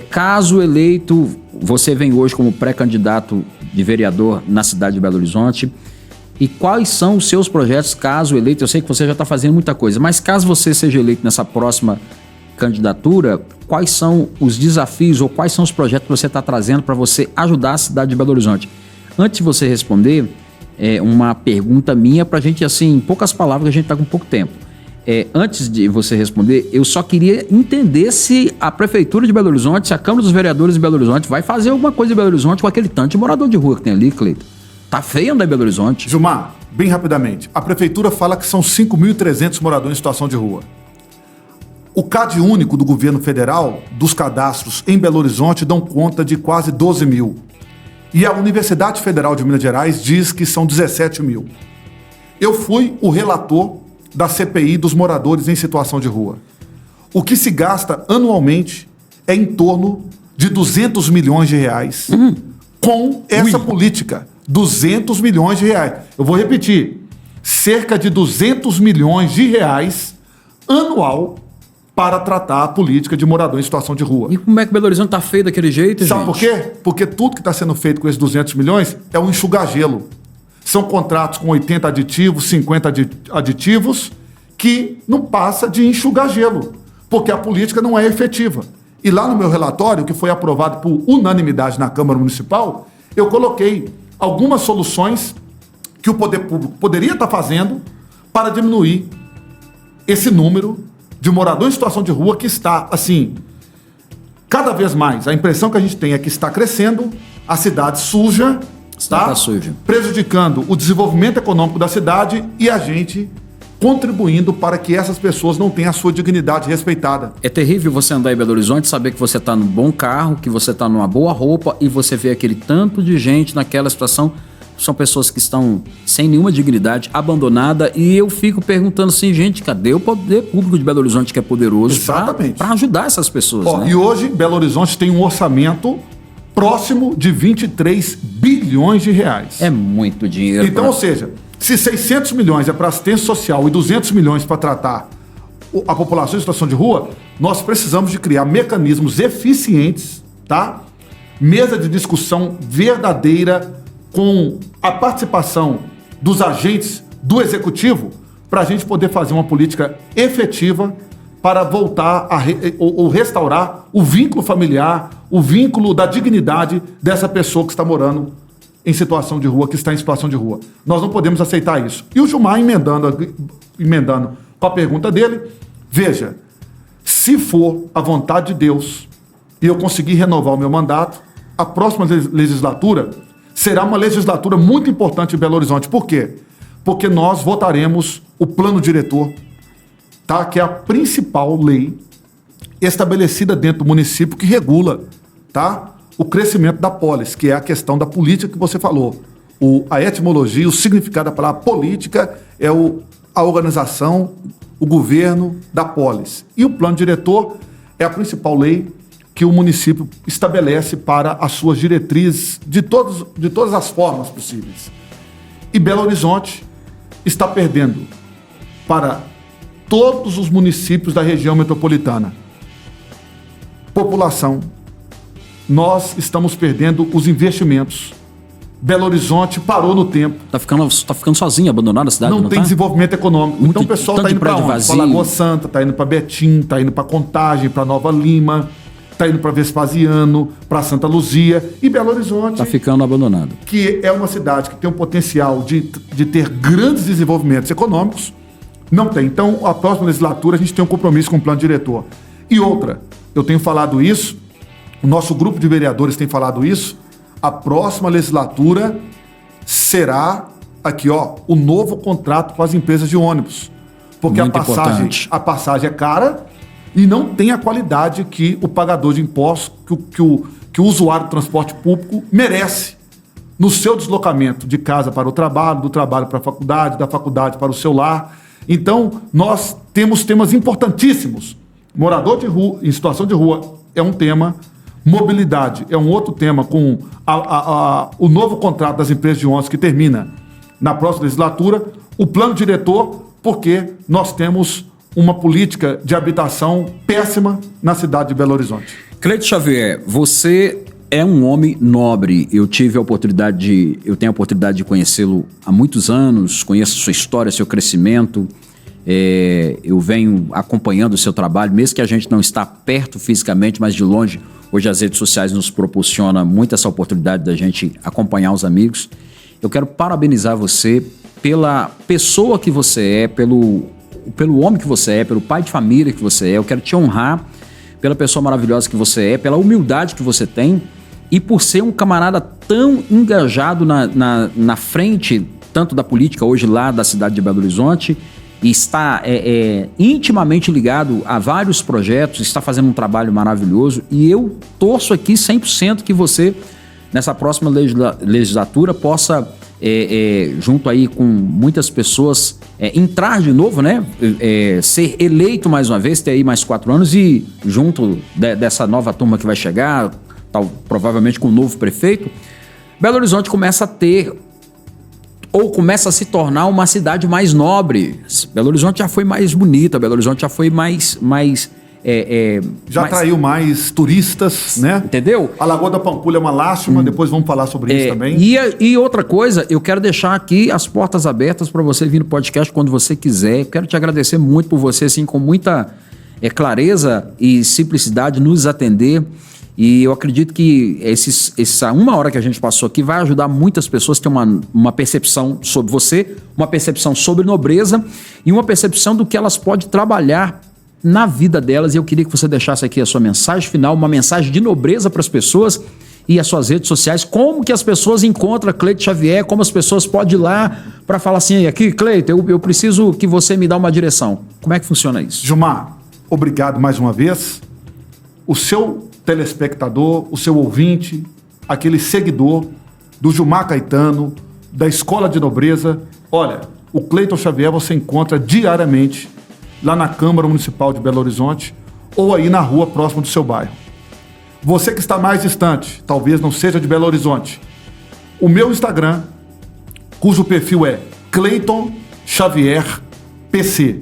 caso eleito, você vem hoje como pré-candidato de vereador na cidade de Belo Horizonte, e quais são os seus projetos caso eleito? Eu sei que você já está fazendo muita coisa, mas caso você seja eleito nessa próxima candidatura, quais são os desafios ou quais são os projetos que você está trazendo para você ajudar a cidade de Belo Horizonte? Antes de você responder, uma pergunta minha para a gente, assim, em poucas palavras, que a gente está com pouco tempo. Antes de você responder, eu só queria entender se a Prefeitura de Belo Horizonte, se a Câmara dos Vereadores de Belo Horizonte vai fazer alguma coisa em Belo Horizonte com aquele tanto de morador de rua que tem ali, Cleiton. Tá feio andar em Belo Horizonte. Gilmar, bem rapidamente, a Prefeitura fala que são 5.300 moradores em situação de rua. O CAD único do governo federal, dos cadastros em Belo Horizonte, dão conta de quase 12 mil. E a Universidade Federal de Minas Gerais diz que são 17 mil. Eu fui o relator da CPI dos moradores em situação de rua. O que se gasta anualmente é em torno de 200 milhões de reais com essa política. 200 milhões de reais. Eu vou repetir. Cerca de 200 milhões de reais anual para tratar a política de morador em situação de rua. E como é que Belo Horizonte está feio daquele jeito, gente? Sabe por quê? Porque tudo que está sendo feito com esses 200 milhões é um enxugar-gelo. São contratos com 80 aditivos, 50 aditivos, que não passa de enxugar-gelo, porque a política não é efetiva. E lá no meu relatório, que foi aprovado por unanimidade na Câmara Municipal, eu coloquei algumas soluções que o poder público poderia estar fazendo para diminuir esse número de morador em situação de rua que está, assim, cada vez mais. A impressão que a gente tem é que está crescendo, a cidade suja, Está suja, prejudicando o desenvolvimento econômico da cidade e a gente contribuindo para que essas pessoas não tenham a sua dignidade respeitada. É terrível você andar em Belo Horizonte, saber que você está num bom carro, que você está numa boa roupa e você vê aquele tanto de gente naquela situação. São pessoas que estão sem nenhuma dignidade, abandonada, e eu fico perguntando assim, gente, cadê o poder público de Belo Horizonte que é poderoso para ajudar essas pessoas? Né? E hoje Belo Horizonte tem um orçamento próximo de 23 bilhões de reais. É muito dinheiro. Então, ou seja, se 600 milhões é para assistência social e 200 milhões para tratar a população em situação de rua, nós precisamos de criar mecanismos eficientes, tá? Mesa de discussão verdadeira com a participação dos agentes do executivo para a gente poder fazer uma política efetiva para voltar ou restaurar o vínculo familiar, o vínculo da dignidade dessa pessoa que está morando em situação de rua, que está em situação de rua. Nós não podemos aceitar isso. E o Gilmar, emendando com a pergunta dele, veja, se for a vontade de Deus e eu conseguir renovar o meu mandato, a próxima legislatura será uma legislatura muito importante em Belo Horizonte. Por quê? Porque nós votaremos o plano diretor, tá? Que é a principal lei estabelecida dentro do município que regula, tá? O crescimento da polis, que é a questão da política que você falou. A etimologia, o significado da palavra política é a organização, o governo da polis. E o plano diretor é a principal lei que o município estabelece para as suas diretrizes de todas as formas possíveis. E Belo Horizonte está perdendo para todos os municípios da região metropolitana. População. Nós estamos perdendo os investimentos. Belo Horizonte parou no tempo. Tá ficando sozinha, abandonada a cidade? Não tem desenvolvimento econômico. Então o pessoal está indo para onde? Para Lagoa Santa, está indo para Betim, está indo para Contagem, para Nova Lima, está indo para Vespasiano, para Santa Luzia e Belo Horizonte. Está ficando abandonado. Que é uma cidade que tem um potencial de ter grandes desenvolvimentos econômicos. Não tem. Então, a próxima legislatura a gente tem um compromisso com o plano diretor. E outra, eu tenho falado isso, o nosso grupo de vereadores tem falado isso, a próxima legislatura será, aqui ó, o novo contrato com as empresas de ônibus. Porque a passagem é cara e não tem a qualidade que o pagador de impostos, que o usuário do transporte público merece no seu deslocamento de casa para o trabalho, do trabalho para a faculdade, da faculdade para o seu lar. Então, nós temos temas importantíssimos. Morador de rua, em situação de rua, é um tema. Mobilidade é um outro tema, com o novo contrato das empresas de ônibus que termina na próxima legislatura. O plano diretor, porque nós temos uma política de habitação péssima na cidade de Belo Horizonte. Cleito Xavier, você é um homem nobre. Eu tenho a oportunidade de conhecê-lo há muitos anos, conheço sua história, seu crescimento. Eu venho acompanhando o seu trabalho, mesmo que a gente não está perto fisicamente, mas de longe. Hoje as redes sociais nos proporcionam muito essa oportunidade da gente acompanhar os amigos. Eu quero parabenizar você pela pessoa que você é, pelo homem que você é, pelo pai de família que você é. Eu quero te honrar pela pessoa maravilhosa que você é, pela humildade que você tem e por ser um camarada tão engajado na frente, tanto da política hoje lá da cidade de Belo Horizonte, e está intimamente ligado a vários projetos, está fazendo um trabalho maravilhoso, e eu torço aqui 100% que você nessa próxima legislatura possa, junto aí com muitas pessoas, entrar de novo, né? Ser eleito mais uma vez, ter aí mais 4 anos e junto dessa nova turma que vai chegar, provavelmente com o novo prefeito, Belo Horizonte começa a ter, ou começa a se tornar uma cidade mais nobre. Belo Horizonte já foi mais bonita, Belo Horizonte já foi mais já atraiu mais turistas, né? Entendeu? A Lagoa da Pampulha é uma lástima, depois vamos falar sobre isso também. E outra coisa, eu quero deixar aqui as portas abertas para você vir no podcast quando você quiser. Quero te agradecer muito por você, assim, com muita clareza e simplicidade nos atender. E eu acredito que essa 1 hora que a gente passou aqui vai ajudar muitas pessoas a ter uma percepção sobre você, uma percepção sobre nobreza e uma percepção do que elas podem trabalhar na vida delas. E eu queria que você deixasse aqui a sua mensagem final, uma mensagem de nobreza para as pessoas e as suas redes sociais. Como que as pessoas encontram Cleiton Xavier, como as pessoas podem ir lá para falar assim, aqui, Cleiton, eu preciso que você me dê uma direção. Como é que funciona isso? Gilmar, obrigado mais uma vez. O seu telespectador, o seu ouvinte, aquele seguidor do Gilmar Caetano, da Escola de Nobreza. Olha, o Cleiton Xavier você encontra diariamente lá na Câmara Municipal de Belo Horizonte ou aí na rua próxima do seu bairro. Você que está mais distante, talvez não seja de Belo Horizonte, o meu Instagram, cujo perfil é Cleiton Xavier PC.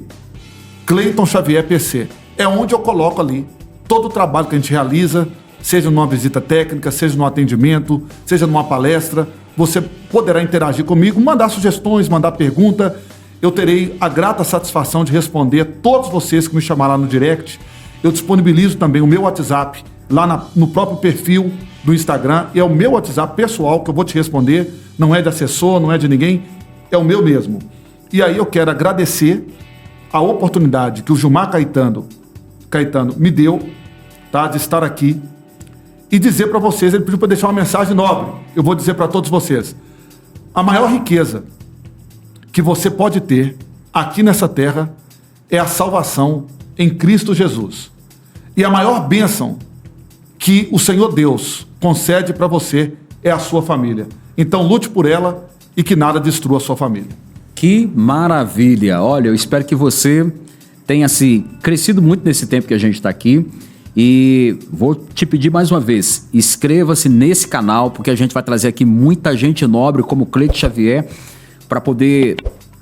Cleiton Xavier PC. É onde eu coloco ali todo o trabalho que a gente realiza, seja numa visita técnica, seja num atendimento, seja numa palestra. Você poderá interagir comigo, mandar sugestões, mandar pergunta. Eu terei a grata satisfação de responder a todos vocês que me chamaram lá no direct. Eu disponibilizo também o meu WhatsApp lá no próprio perfil do Instagram. É o meu WhatsApp pessoal que eu vou te responder. Não é de assessor, não é de ninguém, é o meu mesmo. E aí eu quero agradecer a oportunidade que o Gilmar Caetano me deu, tá, de estar aqui e dizer para vocês, ele pediu para deixar uma mensagem nobre. Eu vou dizer para todos vocês: a maior riqueza que você pode ter aqui nessa terra é a salvação em Cristo Jesus. E a maior bênção que o Senhor Deus concede para você é a sua família. Então lute por ela e que nada destrua a sua família. Que maravilha! Olha, eu espero que você tenha crescido muito nesse tempo que a gente está aqui. E vou te pedir mais uma vez, inscreva-se nesse canal, porque a gente vai trazer aqui muita gente nobre como Cleiton Xavier para poder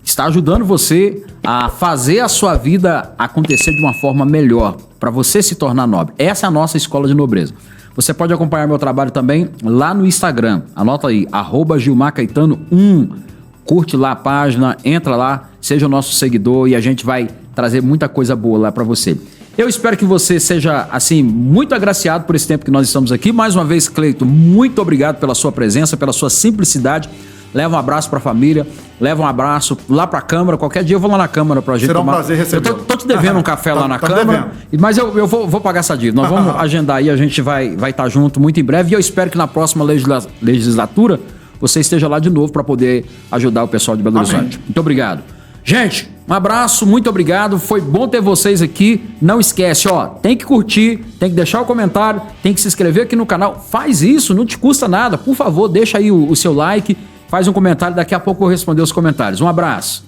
estar ajudando você a fazer a sua vida acontecer de uma forma melhor, para você se tornar nobre. Essa é a nossa Escola de Nobreza. Você pode acompanhar meu trabalho também lá no Instagram. Anota aí, @GilmarCaetano1. Curte lá a página, entra lá, seja o nosso seguidor e a gente vai trazer muita coisa boa lá para você. Eu espero que você seja, muito agraciado por esse tempo que nós estamos aqui. Mais uma vez, Cleiton, muito obrigado pela sua presença, pela sua simplicidade. Leva um abraço para a família, leva um abraço lá para a Câmara. Qualquer dia eu vou lá na Câmara para a gente tomar. Será um prazer receber. Eu tô te devendo um café lá na Câmara, mas eu vou pagar essa dívida. Nós vamos agendar aí, a gente vai estar junto muito em breve. E eu espero que na próxima legislatura você esteja lá de novo para poder ajudar o pessoal de Belo Horizonte. Muito obrigado. Gente, um abraço, muito obrigado. Foi bom ter vocês aqui. Não esquece, tem que curtir, tem que deixar o comentário, tem que se inscrever aqui no canal. Faz isso, não te custa nada. Por favor, deixa aí o seu like, faz um comentário. Daqui a pouco eu vou responder os comentários. Um abraço.